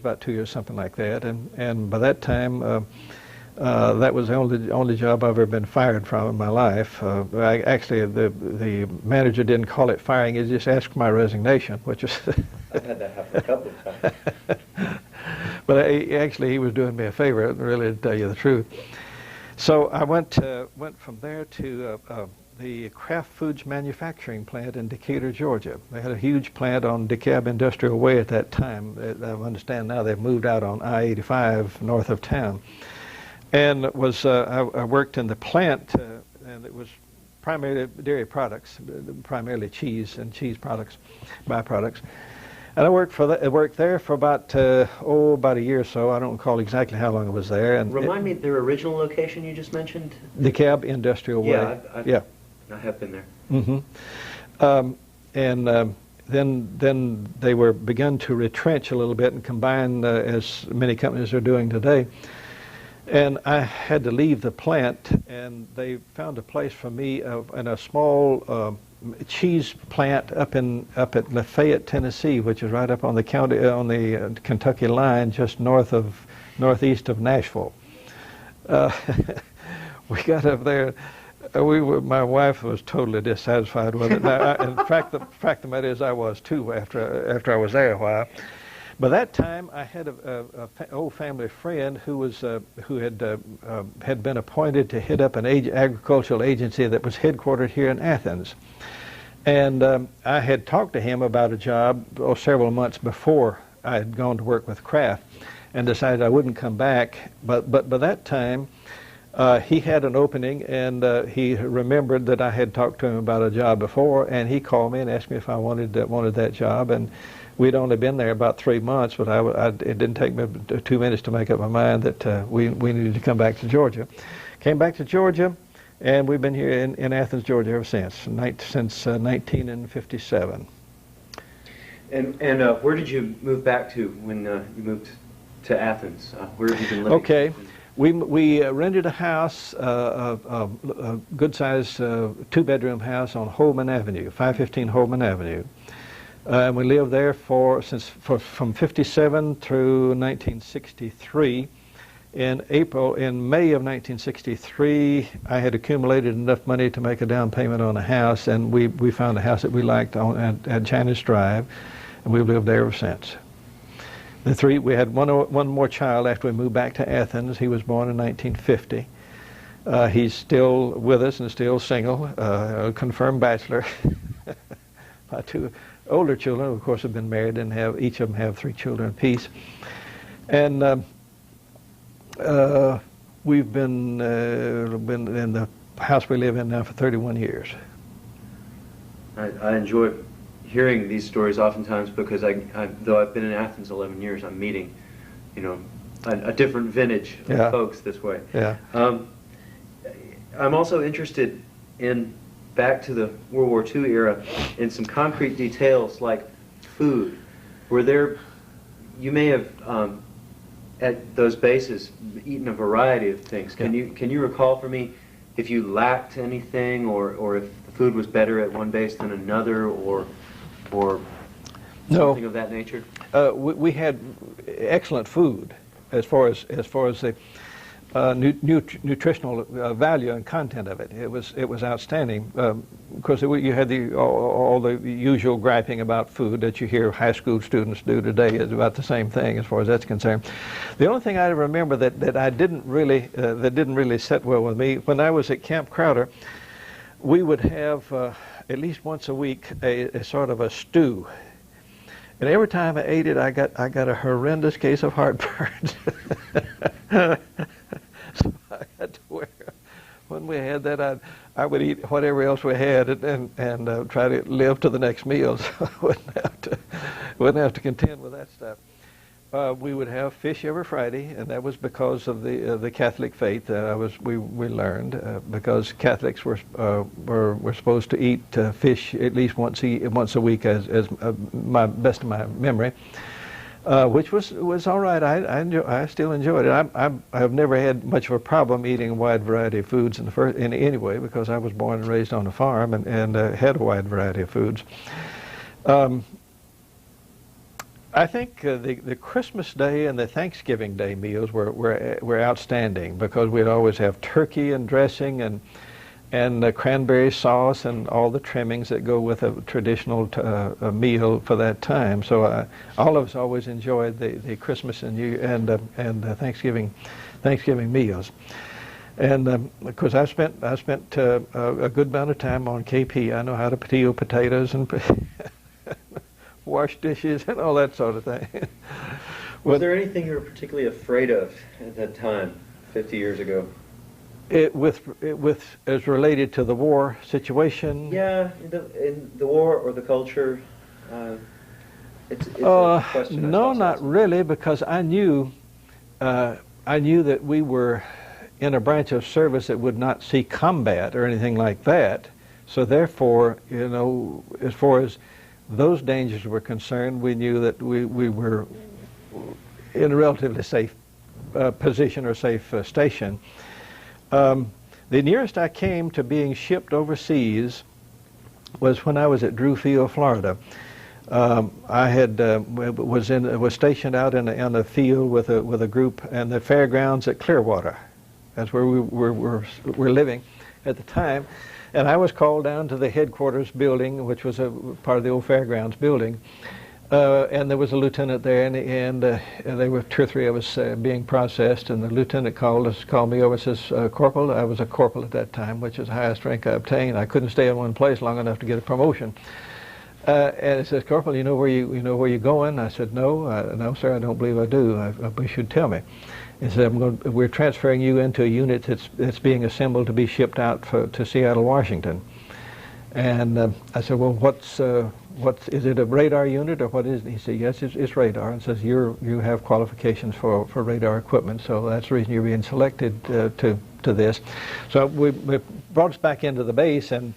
something like that. And by that time, that was the only job I've ever been fired from in my life. Actually, the manager didn't call it firing; he just asked for my resignation, which was. I've had that happen a couple of times. But actually, he was doing me a favor, really, to tell you the truth. So I went from there to the Kraft Foods manufacturing plant in Decatur, Georgia. They had a huge plant on DeKalb Industrial Way at that time. I understand now they've moved out on I-85 north of town. And it was I worked in the plant, and it was primarily dairy products, primarily cheese and cheese products, byproducts. And I worked there for about a year or so. I don't recall exactly how long I was there. And remind me their original location you just mentioned. DeKalb Industrial Way. Yeah, I have been there. Mm-hmm. Then they were begun to retrench a little bit and combine, as many companies are doing today. And I had to leave the plant, and they found a place for me in a small cheese plant up at Lafayette, Tennessee, which is right up on the Kentucky line, just northeast of Nashville. We got up there. My wife was totally dissatisfied with it. In fact, the fact of the matter is, I was too after I was there a while. By that time, I had an old family friend who had been appointed to head up an agricultural agency that was headquartered here in Athens. And I had talked to him about a job several months before I had gone to work with Kraft, and decided I wouldn't come back. But by that time, he had an opening, and he remembered that I had talked to him about a job before, and he called me and asked me if I wanted that job. And we'd only been there about 3 months, but it didn't take me 2 minutes to make up my mind that we needed to come back to Georgia. Came back to Georgia, and we've been here in Athens, Georgia ever since 1957. And where did you move back to when you moved to Athens? Where have you been living? Okay. We rented a house, a good-sized two-bedroom house on Holman Avenue, 515 Holman Avenue. And we lived there from 57 through 1963. In May of 1963, I had accumulated enough money to make a down payment on a house, and we found a house that we liked at Janice Drive, and we've lived there ever since. We had one more child after we moved back to Athens. He was born in 1950. He's still with us and still single, a confirmed bachelor. My two older children, of course, have been married and each of them have 3 children apiece. And we've been in the house we live in now for 31 years. I enjoy hearing these stories oftentimes because though I've been in Athens 11 years, I'm meeting, a different vintage of folks this way. Yeah. I'm also interested in, back to the World War II era, in some concrete details like food. You may have, at those bases, eaten a variety of things. Can you recall for me if you lacked anything, or if the food was better at one base than another, or something of that nature? We had excellent food as far as the nutritional value and content of it. It was outstanding. Of course, you had all the usual griping about food that you hear high school students do today is about the same thing as far as that's concerned. The only thing I remember that didn't really sit well with me, when I was at Camp Crowder, we would have at least once a week a sort of a stew. And every time I ate it, I got a horrendous case of heartburn. So I had to when we had that, I would eat whatever else we had and try to live to the next meal, so I wouldn't have to contend with that stuff. we would have fish every Friday, and that was because of the Catholic faith. We learned because Catholics were supposed to eat fish at least once a week, as my best of my memory, which was all right. I still enjoyed it. I've never had much of a problem eating a wide variety of foods in any way, because I was born and raised on a farm and had a wide variety of foods. I think the Christmas Day and the Thanksgiving Day meals were outstanding, because we'd always have turkey and dressing and cranberry sauce and all the trimmings that go with a traditional a meal for that time. So all of us always enjoyed the Christmas and Thanksgiving meals. And of course, I spent a good amount of time on KP. I know how to peel potatoes and wash dishes and all that sort of thing. Was there anything you were particularly afraid of at that time, 50 years ago? As related to the war situation? Yeah, in the war or the culture. It's a question. No, not really, because I knew that we were in a branch of service that would not see combat or anything like that. So therefore, as far as those dangers were concerned, we knew that we were in a relatively safe position or safe station. The nearest I came to being shipped overseas was when I was at Drew Field, Florida. I had was stationed out in a field with a group in the fairgrounds at Clearwater. That's where we were living at the time. And I was called down to the headquarters building, which was a part of the old fairgrounds building. And there was a lieutenant there, and there were 2 or 3 of us being processed. And the lieutenant called me over and says, "Corporal," I was a corporal at that time, which is the highest rank I obtained. I couldn't stay in one place long enough to get a promotion. And he says, "Corporal, you know where you're going?" I said, "No, no, sir, I don't believe I do. I wish you'd tell me." He said, "We're transferring you into a unit that's being assembled to be shipped out to Seattle, Washington." And I said, "Well, is it a radar unit or what is it?" He said, "Yes, it's radar." And says, you have qualifications for radar equipment, so that's the reason you're being selected to this." So we brought us back into the base, and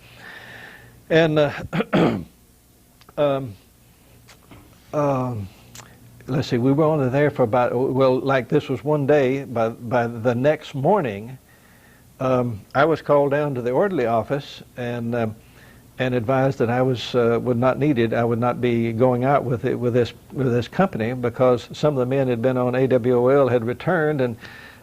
let's see, we were only there for about, like this was one day. By the next morning, I was called down to the orderly office and advised that I would not be going out with this company, because some of the men had been on AWOL, had returned, and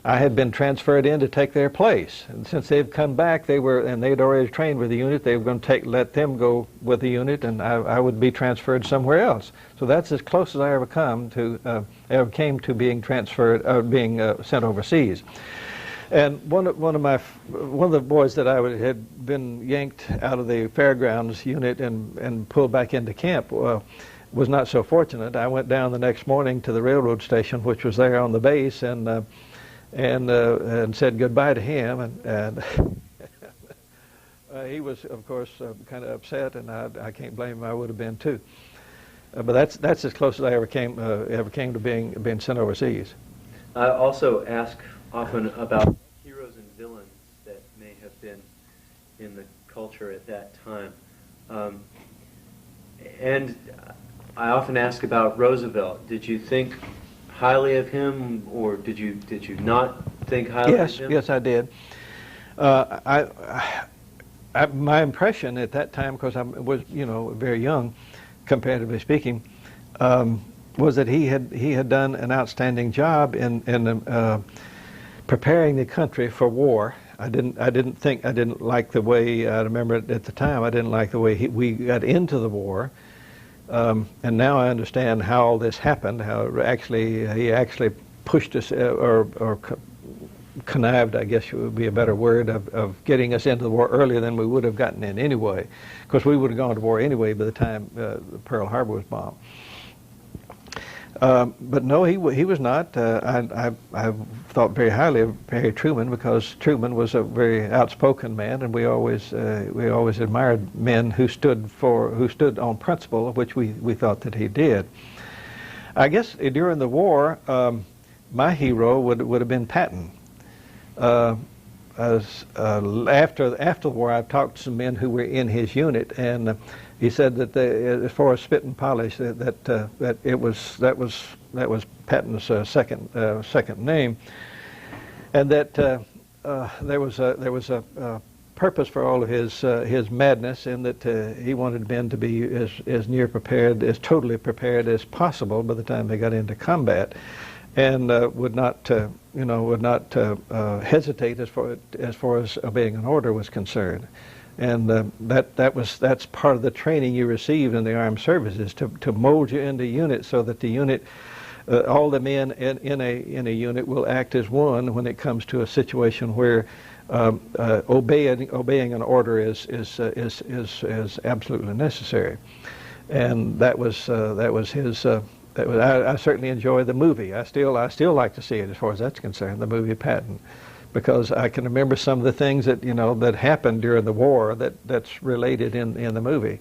I had been transferred in to take their place. And since they'd come back, they'd already trained with the unit. They were going to let them go with the unit, and I would be transferred somewhere else. So that's as close as I ever came to being transferred, being sent overseas. And one of the boys that had been yanked out of the fairgrounds unit and pulled back into camp was not so fortunate. I went down the next morning to the railroad station, which was there on the base, and said goodbye to him, and he was, of course, kind of upset, and I can't blame him. I would have been too. But that's as close as I ever came to being sent overseas. I also ask often about heroes and villains that may have been in the culture at that time, and I often ask about Roosevelt. Did you think highly of him, or did you not think highly of him? Yes, I did. My impression at that time, because I was very young, comparatively speaking, was that he had done an outstanding job in preparing the country for war. I didn't like the way, I remember at the time, I didn't like the way we got into the war. And now I understand how all this happened, how he actually pushed us, or connived, I guess would be a better word, of getting us into the war earlier than we would have gotten in anyway. Of course, we would have gone to war anyway by the time Pearl Harbor was bombed. But no, he was not. I thought very highly of Harry Truman, because Truman was a very outspoken man, and we always admired men who stood on principle, which we thought that he did. I guess during the war, my hero would have been Patton. After the war, I've talked to some men who were in his unit, and he said that as far as spit and polish, that was Patton's second name, and that there was a purpose for all of his madness, in that he wanted men to be as near prepared, as totally prepared as possible by the time they got into combat, and would not hesitate as far as obeying an order was concerned. And that's part of the training you receive in the armed services, to mold you into units, so that the unit, all the men in a unit will act as one when it comes to a situation where obeying an order is absolutely necessary. And that was his. I certainly enjoy the movie. I still like to see it, as far as that's concerned, the movie Patton, because I can remember some of the things that happened during the war that's related in the movie.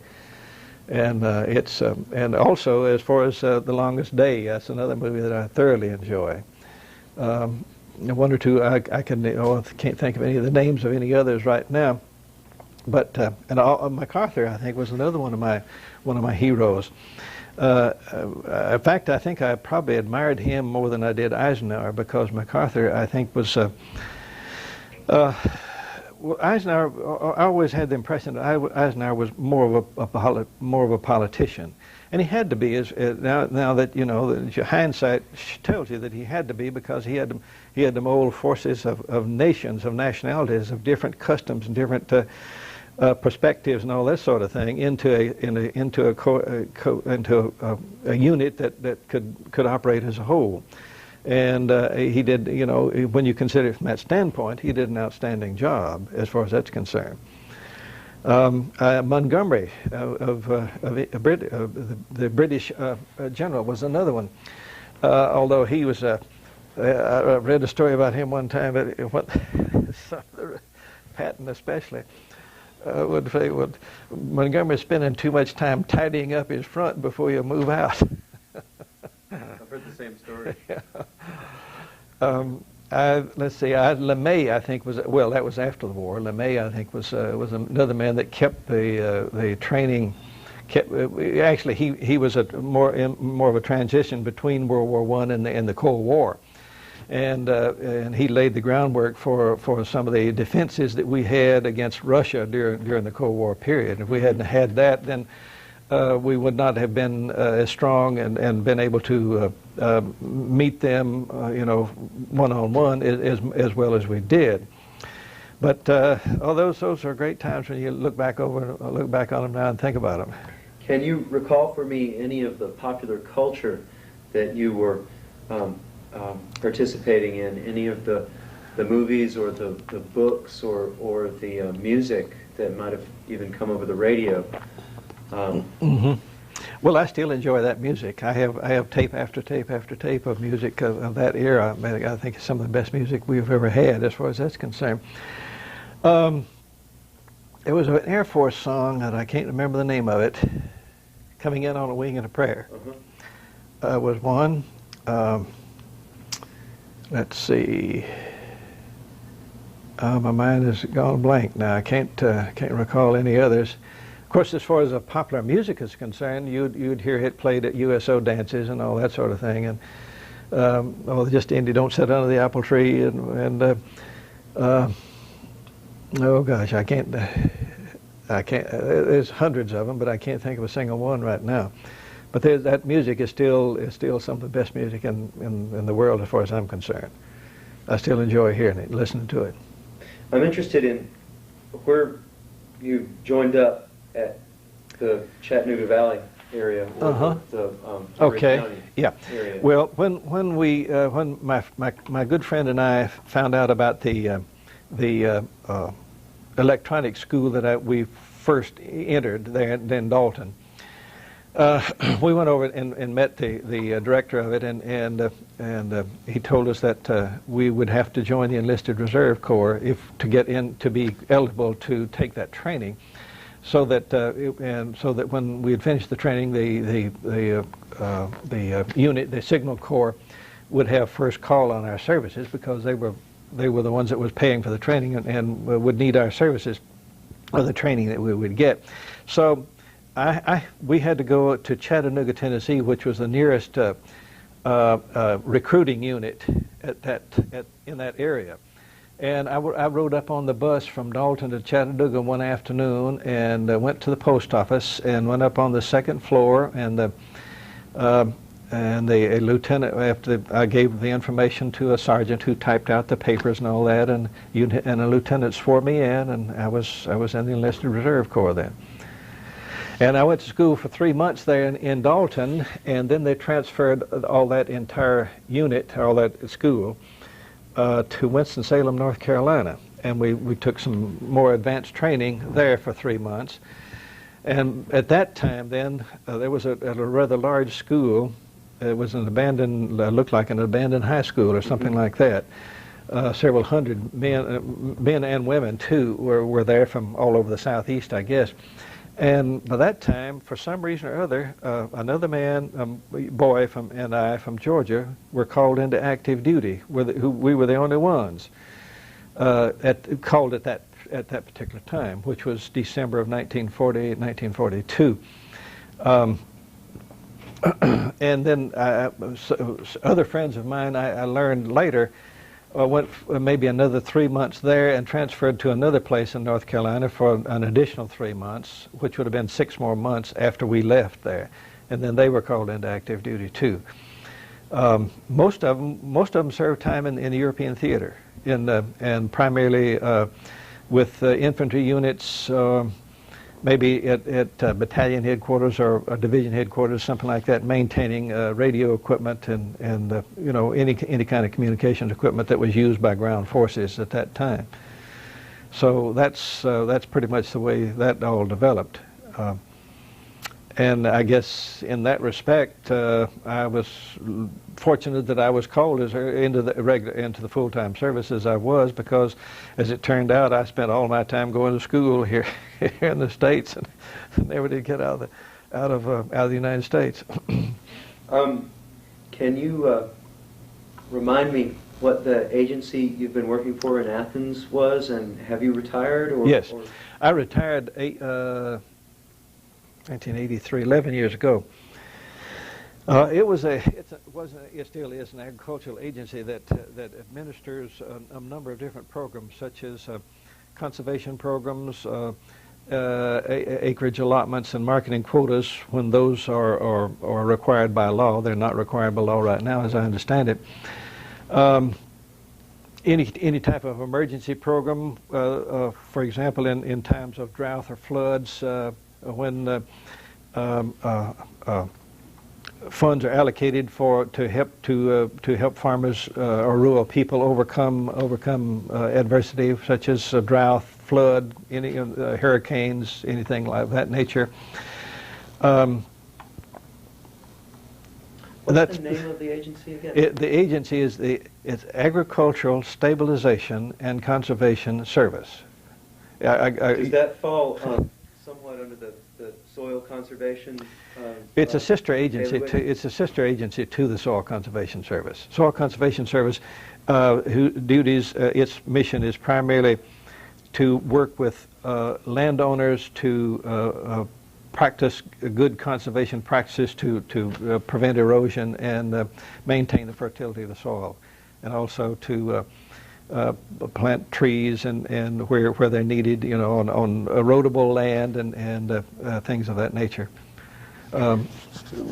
And and also, as far as The Longest Day, that's another movie that I thoroughly enjoy. One or two, I can't think of any of the names of any others right now, but MacArthur, I think, was another one of my heroes. In fact, I think I probably admired him more than I did Eisenhower, because MacArthur, I think, was Eisenhower. I always had the impression that Eisenhower was more of a politician, and he had to be. Now that hindsight tells you that he had to be, because he had to mold forces of nations, of nationalities, of different customs and different perspectives and all that sort of thing into a unit that could operate as a whole. And he did, when you consider it from that standpoint, he did an outstanding job as far as that's concerned. Montgomery, the British general, was another one. Although he was, I read a story about him one time, Patton especially, would say, Montgomery's spending too much time tidying up his front before you move out. I've heard the same story. Let's see, LeMay, I think, that was after the war. LeMay, I think, was another man that kept the training. Actually, he was more of a transition between World War I and the Cold War. And he laid the groundwork for some of the defenses that we had against Russia during the Cold War period. If we hadn't had that, then we would not have been as strong and been able to meet them, one-on-one as well as we did. But those are great times when you look back on them now and think about them. Can you recall for me any of the popular culture that you were participating in, any of the movies or the books or the music that might have even come over the radio? Well, I still enjoy that music. I have tape after tape after tape of music of that era. I think it's some of the best music we've ever had, as far as that's concerned. There was an Air Force song that I can't remember the name of it. Coming in on a Wing and a Prayer was one. Let's see. My mind has gone blank now. I can't recall any others. Of course, as far as popular music is concerned, you'd hear it played at USO dances and all that sort of thing, and just Indy, Don't Sit Under the Apple Tree, and oh gosh, I can't. There's hundreds of them, but I can't think of a single one right now. But that music is still some of the best music in the world, as far as I'm concerned. I still enjoy hearing it, listening to it. I'm interested in where you joined up at the Chattanooga Valley area, or the okay, County yeah. area. Well, when my good friend and I found out about the electronic school that we first entered there in Dalton, we went over and met the director of it, and he told us that we would have to join the enlisted reserve corps to get in to be eligible to take that training. so that when we had finished the training, the unit, the Signal Corps, would have first call on our services because they were the ones that was paying for the training and would need our services or the training that we would get. So we had to go to Chattanooga, Tennessee, which was the nearest recruiting unit in that area. And I rode up on the bus from Dalton to Chattanooga one afternoon and went to the post office and went up on the second floor, and a lieutenant, after I gave the information to a sergeant who typed out the papers and all that, and a lieutenant swore me in, and I was in the enlisted reserve corps then. And I went to school for 3 months there in Dalton, and then they transferred all that entire unit, all that school, to Winston-Salem, North Carolina. And we took some more advanced training there for 3 months. And at that time then, there was a rather large school. It was an abandoned, looked like an abandoned high school or something like that. Several hundred men and women too were there from all over the Southeast, I guess. And by that time, for some reason or other, another man, boy and I from Georgia, were called into active duty. We were the only ones called at that particular time, which was December of 1948, 1942. And then other friends of mine, I learned later, went maybe another 3 months there and transferred to another place in North Carolina for an additional 3 months, which would have been 6 more months after we left there. And then they were called into active duty too. Most of them served time in the European theater, and primarily with infantry units, maybe at battalion headquarters or division headquarters, something like that, maintaining radio equipment and you know, any kind of communications equipment that was used by ground forces at that time. So that's pretty much the way that all developed. And I guess in that respect, I was fortunate that I was called into the full-time service as I was, because, as it turned out, I spent all my time going to school here in the States and never did get out of the United States. Can you remind me what the agency you've been working for in Athens was, and have you retired? Yes, I retired 1983, 11 years ago. It still is an agricultural agency that administers a number of different programs, such as conservation programs, acreage allotments, and marketing quotas when those are required by law. They're not required by law right now, as I understand it. Any type of emergency program, for example, in times of drought or floods, when funds are allocated to help farmers or rural people overcome adversity, such as drought, flood, any hurricanes, anything like that nature. What's the name of the agency again? The agency it's Agricultural Stabilization and Conservation Service. Does that fall somewhat under the soil conservation? It's a sister agency. It's a sister agency to the Soil Conservation Service. Soil Conservation Service, whose duties, its mission is primarily to work with landowners to practice good conservation practices to prevent erosion and maintain the fertility of the soil, and also to plant trees and where they're needed, you know, on erodible land and things of that nature.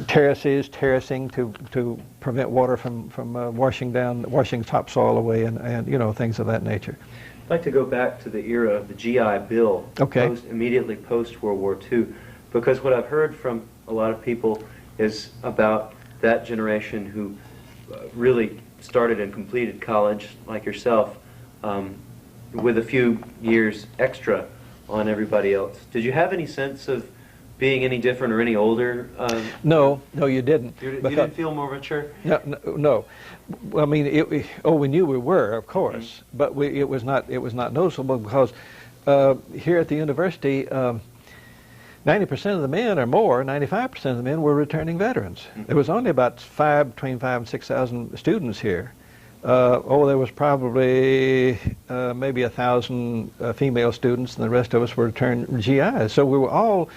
Terracing to prevent water from washing topsoil away and you know, things of that nature. I'd like to go back to the era of the GI Bill, okay. Immediately post World War II, because what I've heard from a lot of people is about that generation who really started and completed college, like yourself, with a few years extra on everybody else. Did you have any sense of being any different or any older? No, you didn't. You didn't feel more mature? No. Well, I mean, we knew we were, of course, but it was not noticeable, because here at the university, 90% of the men or more, 95% of the men were returning veterans. There was only about between 5,000 and 6,000 students here. There was probably maybe 1,000 female students, and the rest of us were returned GIs. So we were all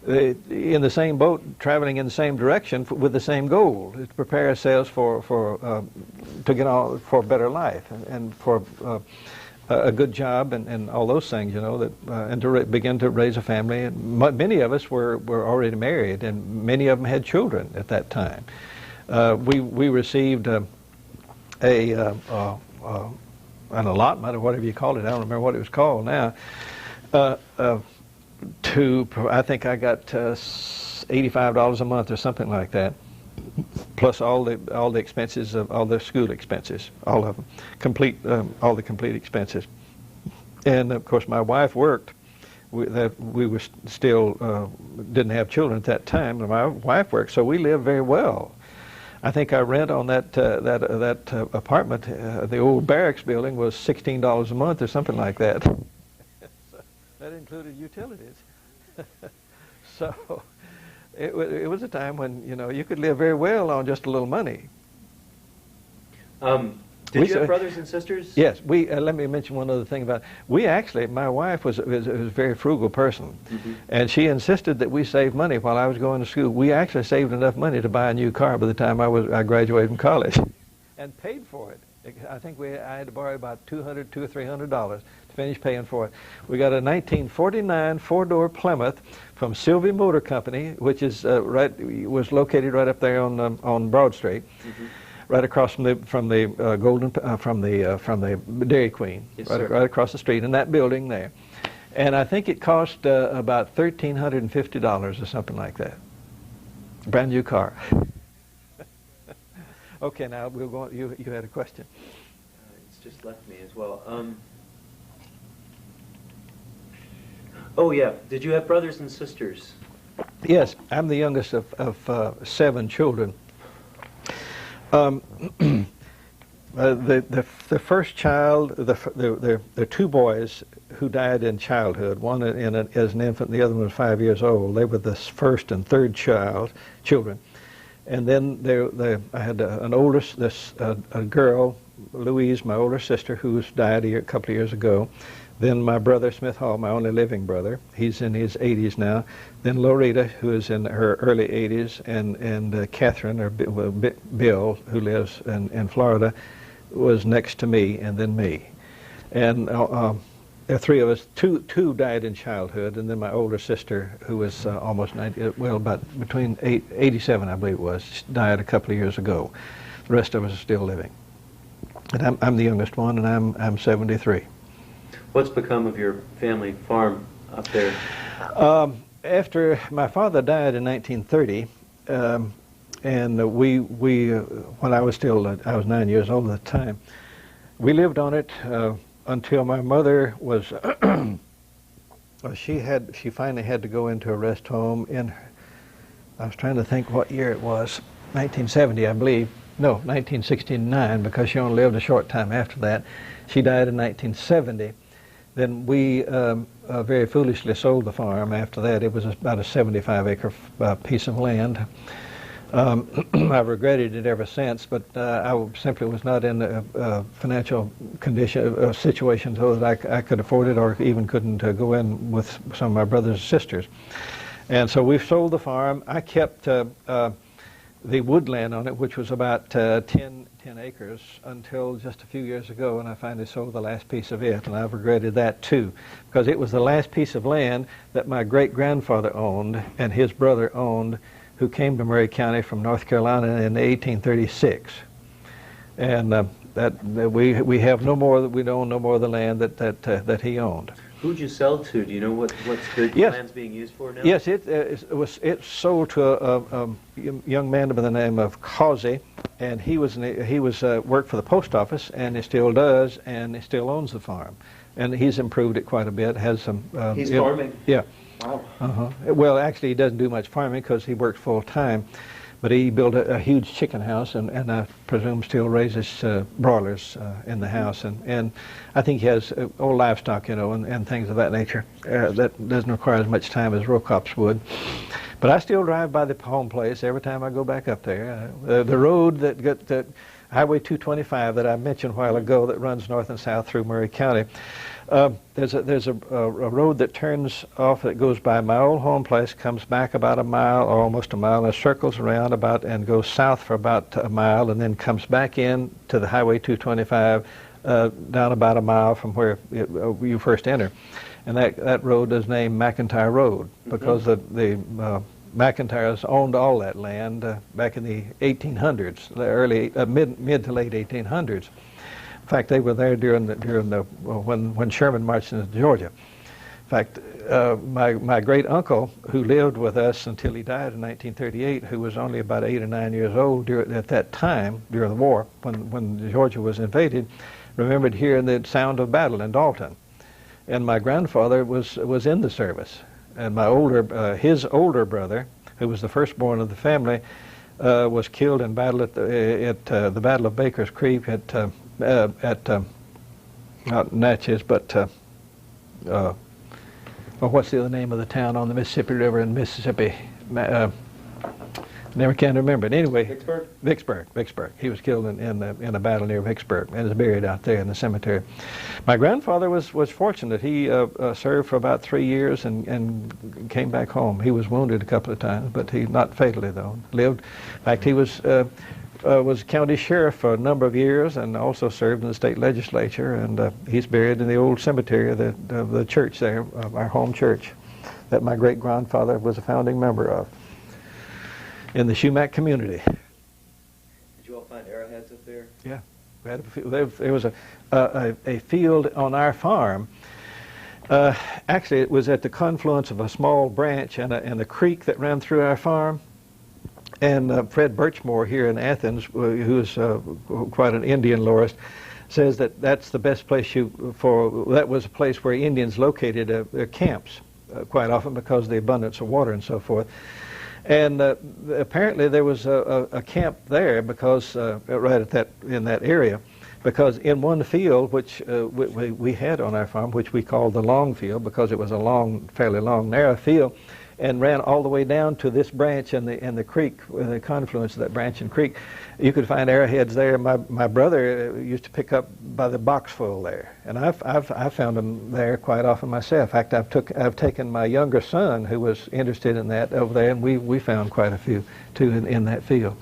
in the same boat, traveling in the same direction with the same goal: to prepare ourselves to get on for a better life and for a good job and all those things, you know, that and to begin to raise a family. And many of us were already married, and many of them had children at that time. We received an allotment, or whatever you called it. I don't remember what it was called now. I think I got $85 a month or something like that, plus all the expenses of all the school expenses, all of them, all the complete expenses. And of course, my wife worked. We were still didn't have children at that time, and my wife worked, so we lived very well. I think our rent on that apartment, the old barracks building, was $16 a month or something like that. So that included utilities. So it was a time when, you know, you could live very well on just a little money. Did you have brothers and sisters? Yes. Let me mention one other thing about it. We actually, my wife was a very frugal person, and she insisted that we save money while I was going to school. We actually saved enough money to buy a new car by the time I graduated from college, and paid for it. I think I had to borrow about $200 or $300 to finish paying for it. We got a 1949 four-door Plymouth from Sylvia Motor Company, which is was located right up there on Broad Street. Right across from the Dairy Queen, yes, right across the street in that building there, and I think it cost about $1,350 or something like that. Brand new car. Okay, now we'll go on. You had a question. It's just left me as well. Oh yeah, did you have brothers and sisters? Yes, I'm the youngest of 7 children. The first child, the 2 boys who died in childhood, one as an infant, the other one was 5 years old. They were the first and third children. And then I had a girl, Louise, my older sister, who's died a couple of years ago. Then my brother, Smith Hall, my only living brother. He's in his 80s now. Then Loretta, who is in her early 80s, and Catherine, or Bill, who lives in Florida, was next to me, and then me. And there are 3 of us. Two died in childhood, and then my older sister, who was almost 90, well, about between 87, I believe it was, died a couple of years ago. The rest of us are still living. And I'm the youngest one, and I'm 73. What's become of your family farm up there? After my father died in 1930, and when I was 9 years old at the time, we lived on it until my mother was. She finally had to go into a rest home I was trying to think what year it was, 1970, I believe. No, 1969, because she only lived a short time after that. She died in 1970. Then we very foolishly sold the farm after that. It was about a 75-acre piece of land. I've regretted it ever since, but I simply was not in a financial situation so that I could afford it, or even couldn't go in with some of my brothers and sisters. And so we sold the farm. I kept the woodland on it, which was about 10 acres, until just a few years ago, and I finally sold the last piece of it, and I've regretted that too, because it was the last piece of land that my great-grandfather owned and his brother owned, who came to Murray County from North Carolina in 1836. And we have no more. We own no more of the land that he owned. Who'd you sell to? Do you know what's the land's being used for now? Yes, it sold to a young man by the name of Causey, and he was worked for the post office, and he still does, and he still owns the farm, and he's improved it quite a bit. Has some. He's farming. Yeah. Wow. Well, actually, he doesn't do much farming because he works full time, But he built a huge chicken house, and I presume still raises broilers in the house. And I think he has old livestock, you know, and things of that nature. That doesn't require as much time as Rokops would. But I still drive by the home place every time I go back up there. The road that Highway 225 that I mentioned a while ago that runs north and south through Murray County. There's a road that turns off that goes by my old home place, comes back about a mile or almost a mile, and circles around about and goes south for about a mile, and then comes back in to the Highway 225 down about a mile from where you first enter. And that road is named McEntire Road because the McEntires owned all that land back in the 1800s, the early mid to late 1800s. In fact, they were there when Sherman marched into Georgia. In fact, my great uncle, who lived with us until he died in 1938, who was only about 8 or 9 years old at that time during the war, when Georgia was invaded, remembered hearing the sound of battle in Dalton. And my grandfather was in the service. And his older brother, who was the firstborn of the family, was killed in battle at the Battle of Baker's Creek at not Natchez, but what's the other name of the town on the Mississippi River in Mississippi? Never can remember it. Anyway, Vicksburg. He was killed in a battle near Vicksburg and is buried out there in the cemetery. My grandfather was fortunate. He served for about 3 years and came back home. He was wounded a couple of times, but he not fatally though. Lived. In fact, he was county sheriff for a number of years and also served in the state legislature. And he's buried in the old cemetery of the church there, of our home church, that my great grandfather was a founding member of, in the Shumack community. Did you all find arrowheads up there? Yeah, there was a field on our farm. Actually, it was at the confluence of a small branch and a creek that ran through our farm. And Fred Birchmore here in Athens, who is quite an Indian lorist, says that that's the best place that was a place where Indians located their camps quite often because of the abundance of water and so forth. And apparently there was a camp there because right in that area, because in one field which we had on our farm, which we called the long field because it was a fairly long, narrow field, and ran all the way down to this branch and the creek, the confluence of that branch and creek. You could find arrowheads there. My brother used to pick up by the boxful there, and I've found them there quite often myself. In fact, I've taken my younger son, who was interested in that, over there, and we found quite a few too in that field.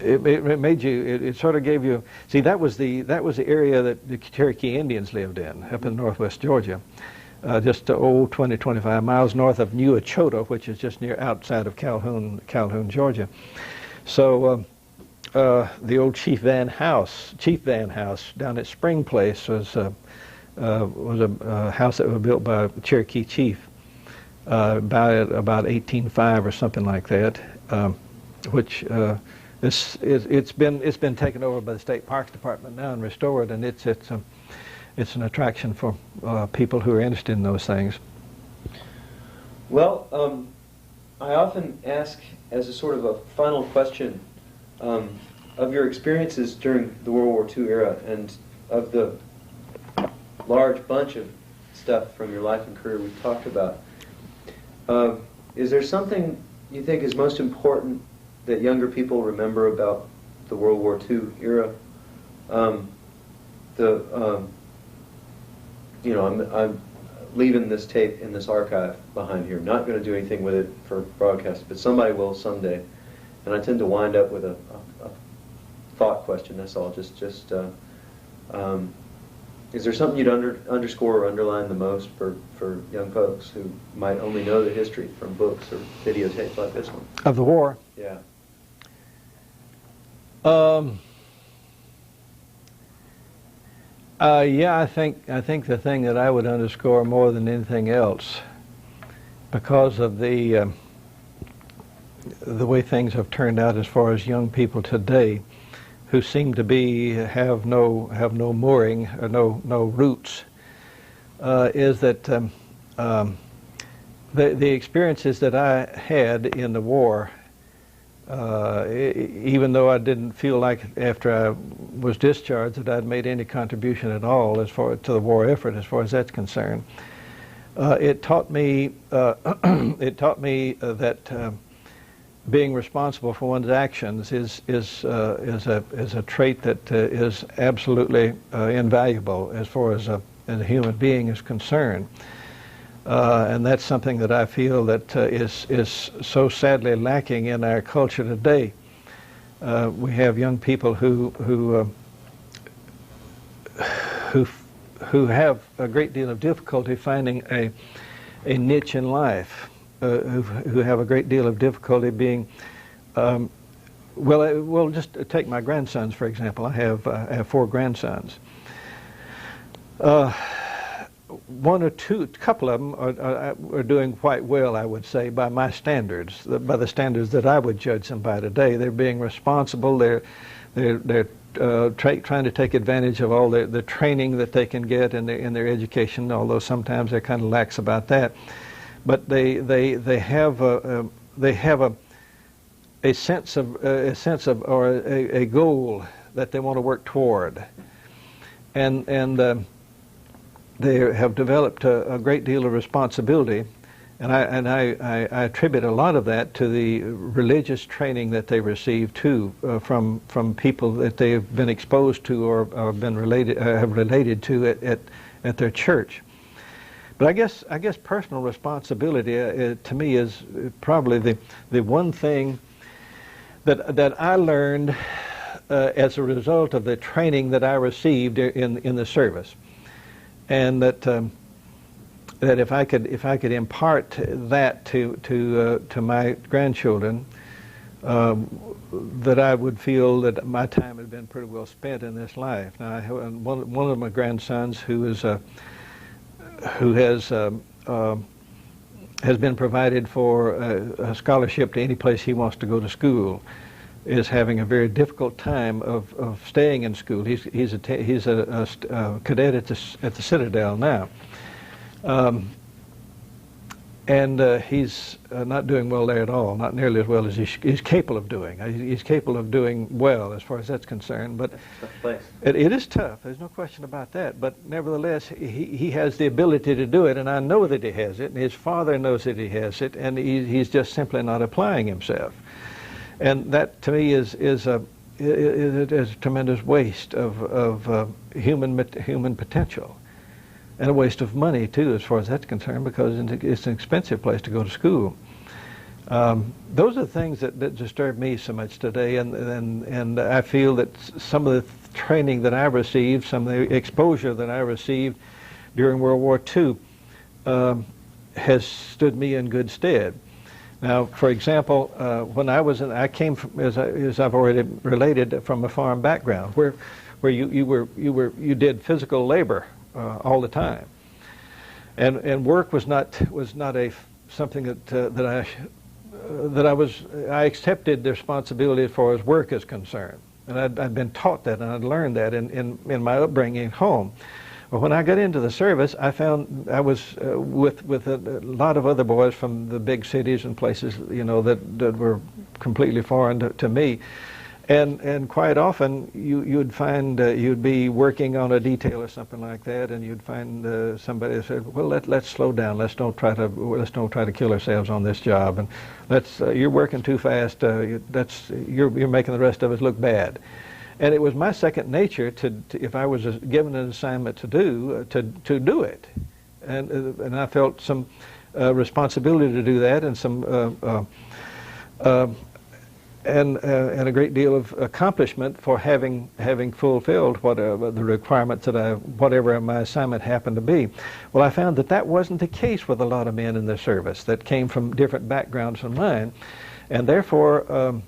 It sort of gave you, see, that was the area that the Cherokee Indians lived in up in northwest Georgia. Just 20-25 miles north of New Echota, which is just outside of Calhoun, Georgia. So the old Chief Van House down at Spring Place was a house that was built by a Cherokee chief about 1805 or something like that, which it's been taken over by the State Parks Department now and restored, and it's an attraction for people who are interested in those things. Well, I often ask, as a sort of a final question, of your experiences during the World War II era and of the large bunch of stuff from your life and career we've talked about. Is there something you think is most important that younger people remember about the World War II era? I'm leaving this tape in this archive behind here. Not going to do anything with it for broadcast, but somebody will someday. And I tend to wind up with a thought question. That's all. Is there something you'd underscore or underline the most for young folks who might only know the history from books or videotapes like this one? Of the war? Yeah. I think the thing that I would underscore more than anything else, because of the way things have turned out as far as young people today, who seem to have no mooring or no roots, is that the experiences that I had in the war even though I didn't feel like after I was discharged that I'd made any contribution at all as far to the war effort, as far as that's concerned. It taught me that being responsible for one's actions is a trait that is absolutely invaluable as far as a human being is concerned. And that's something that I feel that is so sadly lacking in our culture today. We have young people who have a great deal of difficulty finding a niche in life, who have a great deal of difficulty being, well, just take my grandsons, for example. I have 4 grandsons. One or two, a couple of them are doing quite well, I would say, by my standards, by the standards that I would judge them by today. They're being responsible. They're trying to take advantage of all the training that they can get in their education, although sometimes they're kind of lax about that. But they have a sense of or a goal that they want to work toward, and they have developed a great deal of responsibility, and I attribute a lot of that to the religious training that they receive too from people that they've been exposed to or have related to at their church. But I guess personal responsibility to me is probably the one thing that I learned as a result of the training that I received in the service. And that if I could impart that to my grandchildren, that I would feel that my time had been pretty well spent in this life. Now, I have one of my grandsons who has been provided for a scholarship to any place he wants to go to school, is having a very difficult time of staying in school. He's a cadet at the Citadel now, and he's not doing well there at all. Not nearly as well as he's capable of doing. He's capable of doing well as far as that's concerned. But it is tough. There's no question about that. But nevertheless, he has the ability to do it, and I know that he has it. And his father knows that he has it, and he's just simply not applying himself. And that, to me, is a tremendous waste of human potential, and a waste of money too, as far as that's concerned, because it's an expensive place to go to school. Those are the things that disturb me so much today, and I feel that some of the training that I received, some of the exposure that I received during World War II, has stood me in good stead. Now, for example, when I came from, as I've already related, from a farm background, where you did physical labor all the time, and work was not something that I accepted the responsibility as far as work is concerned, and I'd been taught that, and I'd learned that in my upbringing at home. But when I got into the service, I found I was with a lot of other boys from the big cities and places, you know, that were completely foreign to me, and quite often you'd find you'd be working on a detail or something like that, and you'd find somebody that said, "Well, let's slow down. Let's don't try to kill ourselves on this job, and you're working too fast. You're making the rest of us look bad." And it was my second nature to if I was given an assignment to do it, and I felt some responsibility to do that, and some and a great deal of accomplishment for having fulfilled whatever the requirements whatever my assignment happened to be. Well, I found that wasn't the case with a lot of men in the service that came from different backgrounds from mine, and therefore.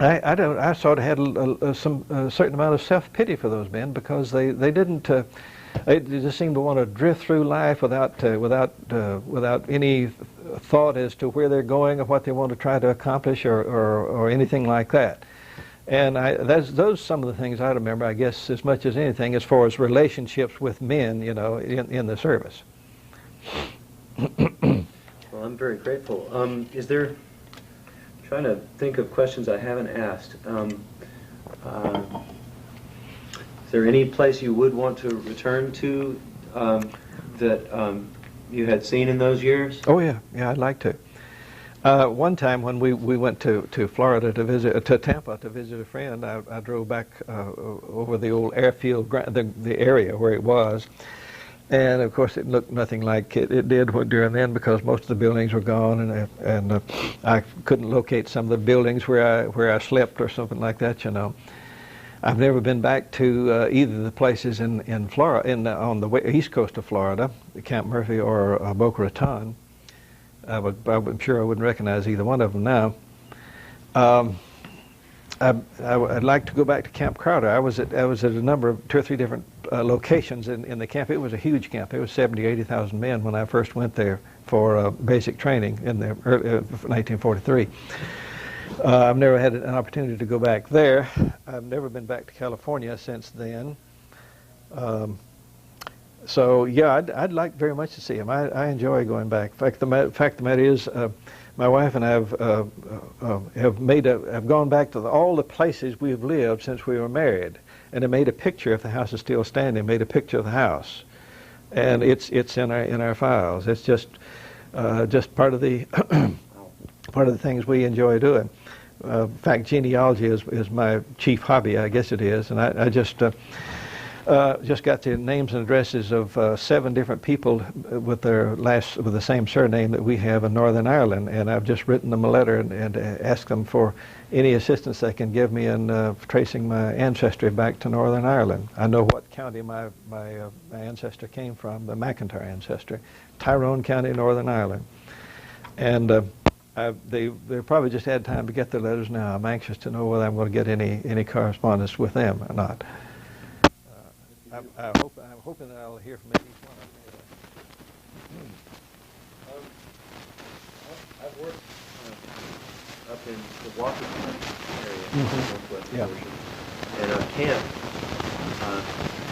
I sort of had a certain amount of self-pity for those men, because they just seemed to want to drift through life without any thought as to where they're going or what they want to try to accomplish or anything like that. And those some of the things I remember, I guess, as much as anything, as far as relationships with men, you know, in the service. Well, I'm very grateful. trying to think of questions I haven't asked. Is there any place you would want to return to that you had seen in those years? Oh yeah, I'd like to. One time when we went to Florida to visit, to Tampa to visit a friend, I drove back over the old airfield, the area where it was, and of course it looked nothing like it did during then, because most of the buildings were gone, and I couldn't locate some of the buildings where I slept or something like that, you know. I've never been back to either of the places in Florida, on the east coast of Florida, Camp Murphy or Boca Raton. I'm sure I wouldn't recognize either one of them now. I'd like to go back to Camp Crowder. I was at a number of 2 or 3 different locations in the camp. It was a huge camp. It was 70,000 or 80,000 men when I first went there for basic training in the early, 1943. I've never had an opportunity to go back there. I've never been back to California since then. So yeah, I'd like very much to see him. I enjoy going back. In fact, the fact of the matter is, my wife and I have gone back to all the places we've lived since we were married, and have made a picture, if the house is still standing, made a picture of the house, and it's in our files. It's just part of the part of the things we enjoy doing. In fact, genealogy is my chief hobby, I guess it is, and I just got the names and addresses of 7 different people with the same surname that we have in Northern Ireland, and I've just written them a letter and asked them for any assistance they can give me in tracing my ancestry back to Northern Ireland. I know what county my ancestor came from, the McEntire ancestor, Tyrone County, Northern Ireland, and they probably just had time to get their letters now. I'm anxious to know whether I'm going to get any correspondence with them or not. I'm hoping that I'll hear from each one of them. I've worked up in the Washington area, northwest portion, and I've camped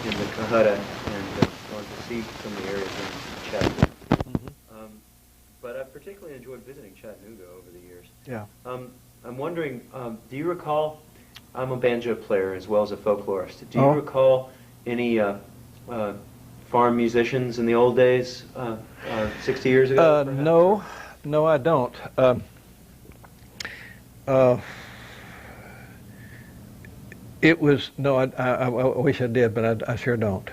in the Cohutta and wanted to see some of the areas in Chattanooga. But I've particularly enjoyed visiting Chattanooga over the years. Yeah. I'm wondering, do you recall? I'm a banjo player as well as a folklorist. Do you recall any farm musicians in the old days, 60 years ago? No, I don't. It was, no, I wish I did, but I sure don't.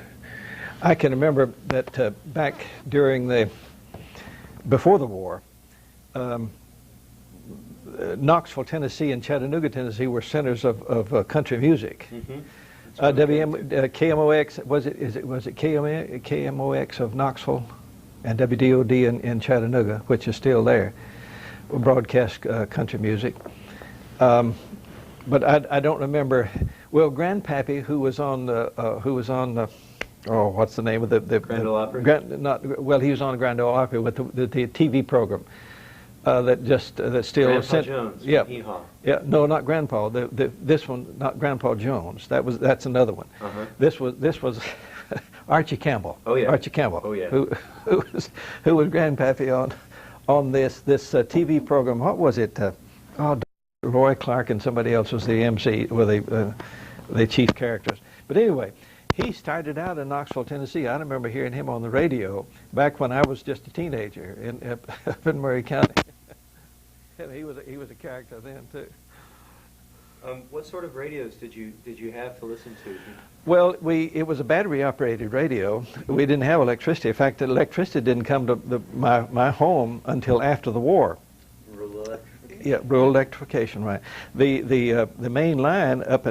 I can remember that back during before the war, Knoxville, Tennessee, and Chattanooga, Tennessee were centers of country music. KMOX was it KMOX of Knoxville, and WDOD in Chattanooga, which is still there, broadcast country music. But I don't remember. Well, Grandpappy, who was on what's the name of the Grand Ole Opry? Well, he was on Grand Ole Opry with the TV program that still. Grandpa Jones. Yeah. Hee-haw. Yeah. No, not Grandpa. This one, not Grandpa Jones. That's another one. This was Archie Campbell. Oh yeah. Archie Campbell. Oh yeah. Who was Grandpappy on this TV program? What was it? Roy Clark and somebody else was the MC, were the chief characters. But anyway, he started out in Knoxville, Tennessee. I remember hearing him on the radio back when I was just a teenager up in Murray County. And he was a character then too. What sort of radios did you have to listen to? Well, it was a battery operated radio. We didn't have electricity. In fact, the electricity didn't come to my home until after the war. Yeah, rural electrification, right. The main line up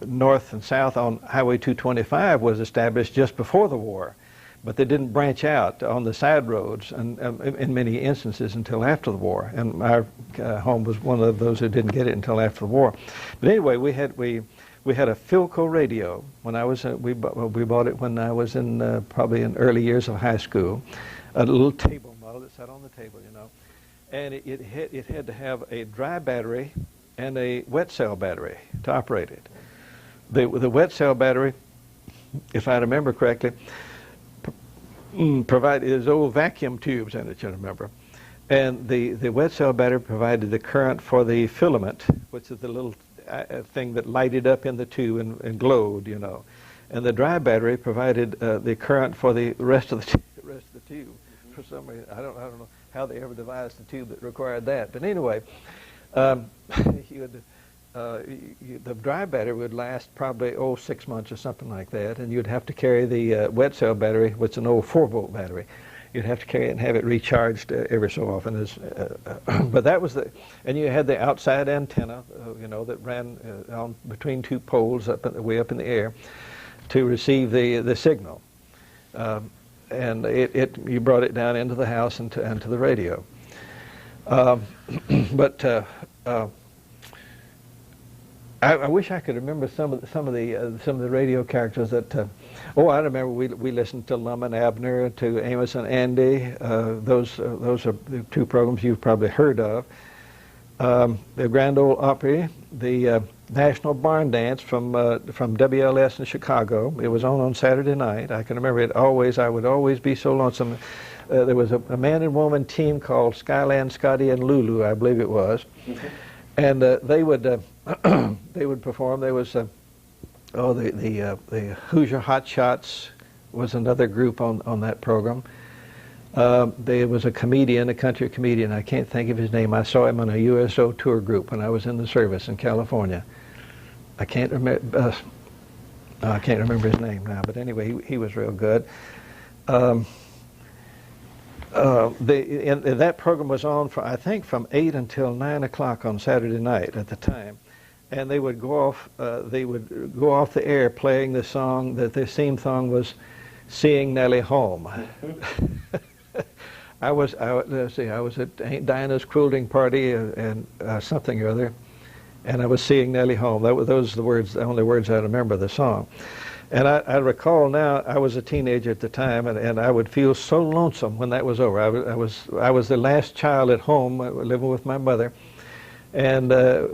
north and south on Highway 225 was established just before the war, but they didn't branch out on the side roads and in many instances until after the war. And our home was one of those who didn't get it until after the war. But anyway, we had a Philco radio when I was we bought it when I was in probably in early years of high school, a little table model that sat on the table, you know. And it had to have a dry battery and a wet cell battery to operate it. The wet cell battery, if I remember correctly, provided those old vacuum tubes in it, you remember. And the wet cell battery provided the current for the filament, which is the little thing that lighted up in the tube and glowed, you know. And the dry battery provided the current for the rest of the tube. For some reason, I don't know how they ever devised a tube that required that. But anyway, the dry battery would last probably 6 months or something like that, and you'd have to carry the wet cell battery, which is an old 4-volt battery. You'd have to carry it and have it recharged every so often. But that was and you had the outside antenna, you know, that ran on between 2 poles way up in the air to receive the signal. And you brought it down into the house and to the radio. I wish I could remember some of the radio characters that. I remember we listened to Lum and Abner, to Amos and Andy. Those are the 2 programs you've probably heard of. The Grand Ole Opry, the National Barn Dance from WLS in Chicago. It was on Saturday night. I can remember it always. I would always be so lonesome. There was a man and woman team called Skyland, Scotty, and Lulu, I believe it was. Mm-hmm. And they would they would perform. There was the Hoosier Hot Shots was another group on that program. There was a country comedian. I can't think of his name. I saw him on a USO tour group when I was in the service in California. I can't remember his name now. But anyway, he was real good. That program was on I think from 8 until 9 o'clock on Saturday night at the time, and they would go off the air playing the song that the theme song was "Seeing Nellie Home." I was at Aunt Dinah's quilting party and something or other, and I was seeing Nellie home. Those are the only words I remember of the song. And I recall now, I was a teenager at the time, and I would feel so lonesome when that was over. I was the last child at home, living with my mother, and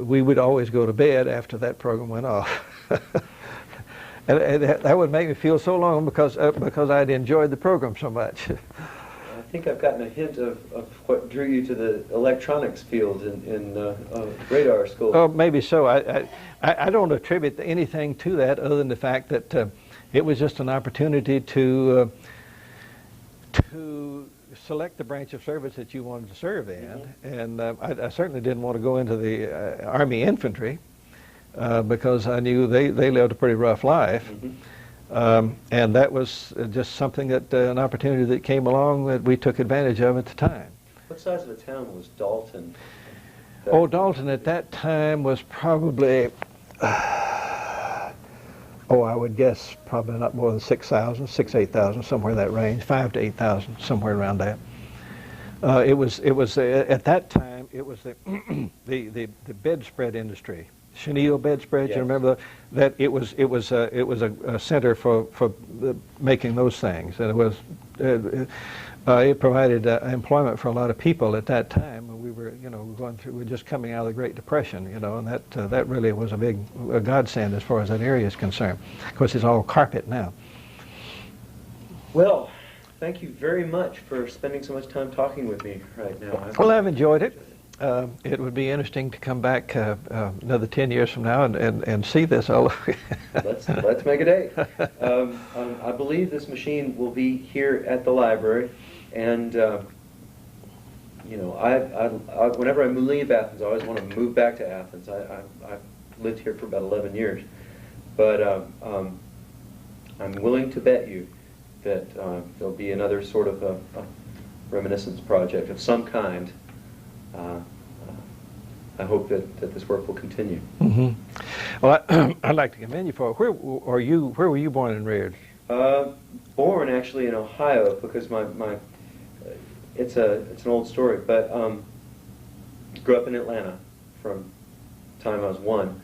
we would always go to bed after that program went off. and that would make me feel so long because I'd enjoyed the program so much. I think I've gotten a hint of what drew you to the electronics field in radar school. Oh, maybe so. I don't attribute anything to that other than the fact that it was just an opportunity to select the branch of service that you wanted to serve in. Mm-hmm. And I certainly didn't want to go into the Army infantry because I knew they lived a pretty rough life. Mm-hmm. And that was just something an opportunity that came along that we took advantage of at the time. What size of a town was Dalton? Dalton at that time was probably, I would guess probably not more than 6,000, 8,000, somewhere in that range, 5,000 to 8,000, somewhere around that. It was at that time it was the bedspread industry. Chenille bedspread, yes. You remember that it was a center for making those things, and it provided employment for a lot of people at that time. We were we were just coming out of the Great Depression, and that really was a godsend as far as that area is concerned. Of course, it's all carpet now. Well, thank you very much for spending so much time talking with me right now. Well, I've enjoyed it. It would be interesting to come back another 10 years from now and see this all over. Let's make a date. I believe this machine will be here at the library, and whenever I leave Athens, I always want to move back to Athens. I've lived here for about 11 years, but I'm willing to bet you that there'll be another sort of a reminiscence project of some kind. I hope that this work will continue. Mm-hmm. Well, I'd like to commend you for it. Where were you born and reared? Born actually in Ohio, because it's an old story, but grew up in Atlanta from the time I was 1.